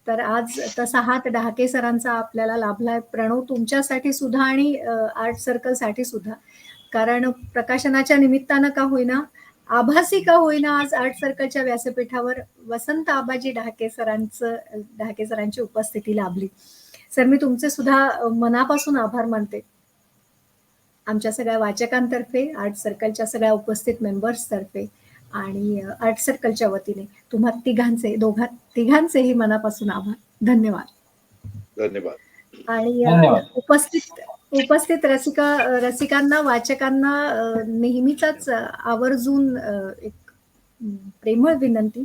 तर आज तसा हात ढहाके सरांचा आपल्याला लाभलाय. प्रणव, तुमच्यासाठी सुद्धा आणि आर्ट सर्कलसाठी सुद्धा. कारण प्रकाशनाच्या निमित्तानं का होईना, आभासी का होईना, आज आर्ट सर्कलच्या व्यासपीठावर वसंत आबाजी ढहाके सरांची उपस्थिती लाभली. सर, मी तुमचे सुद्धा मनापासून आभार मानते. आमच्या सगळ्या वाचकांतर्फे, आर्ट सर्कलच्या सगळ्या उपस्थित मेंबर्स तर्फे आणि आर्ट सर्कलच्या वतीने तुम्हा तिघांचेही मनापासून आभार. धन्यवाद. धन्यवाद. आणि उपस्थित रसिकांना, वाचकांना नेहमीचाच आवर्जून एक प्रेमळ विनंती.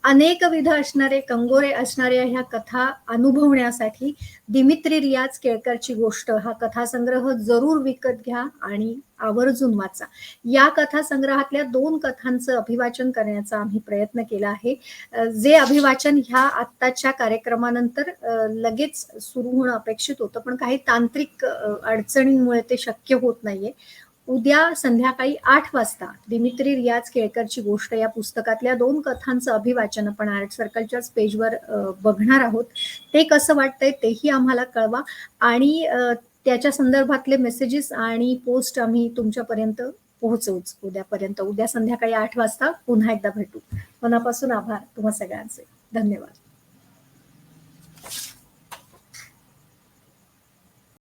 अनेकविध असणारे, कंगोरे असणाऱ्या ह्या कथा अनुभवण्यासाठी दिमित्री रियाज केळकरची गोष्ट हा कथासंग्रह जरूर विकत घ्या आणि आवर्जून वाचा. या कथासंग्रहातल्या 2 कथांचं अभिवाचन करण्याचा आम्ही प्रयत्न केला आहे. जे अभिवाचन ह्या आत्ताच्या कार्यक्रमानंतर लगेच सुरू होणं अपेक्षित होतं, पण काही तांत्रिक अडचणींमुळे ते शक्य होत नाहीये. उद्या संध्याकाळी 8 वाजता दिमित्री रियाज केळकरची गोष्ट या पुस्तकातल्या 2 कथांचं अभिवाचन आपण आर्ट सर्कलच्याच पेजवर बघणार आहोत. ते कसं वाटतंय तेही आम्हाला कळवा आणि त्याच्या संदर्भातले मेसेजेस आणि पोस्ट आम्ही तुमच्यापर्यंत पोहोचवूच उद्यापर्यंत. उद्या संध्याकाळी 8 वाजता पुन्हा एकदा भेटू. मनापासून आभार तुम्हा सगळ्यांचे. धन्यवाद.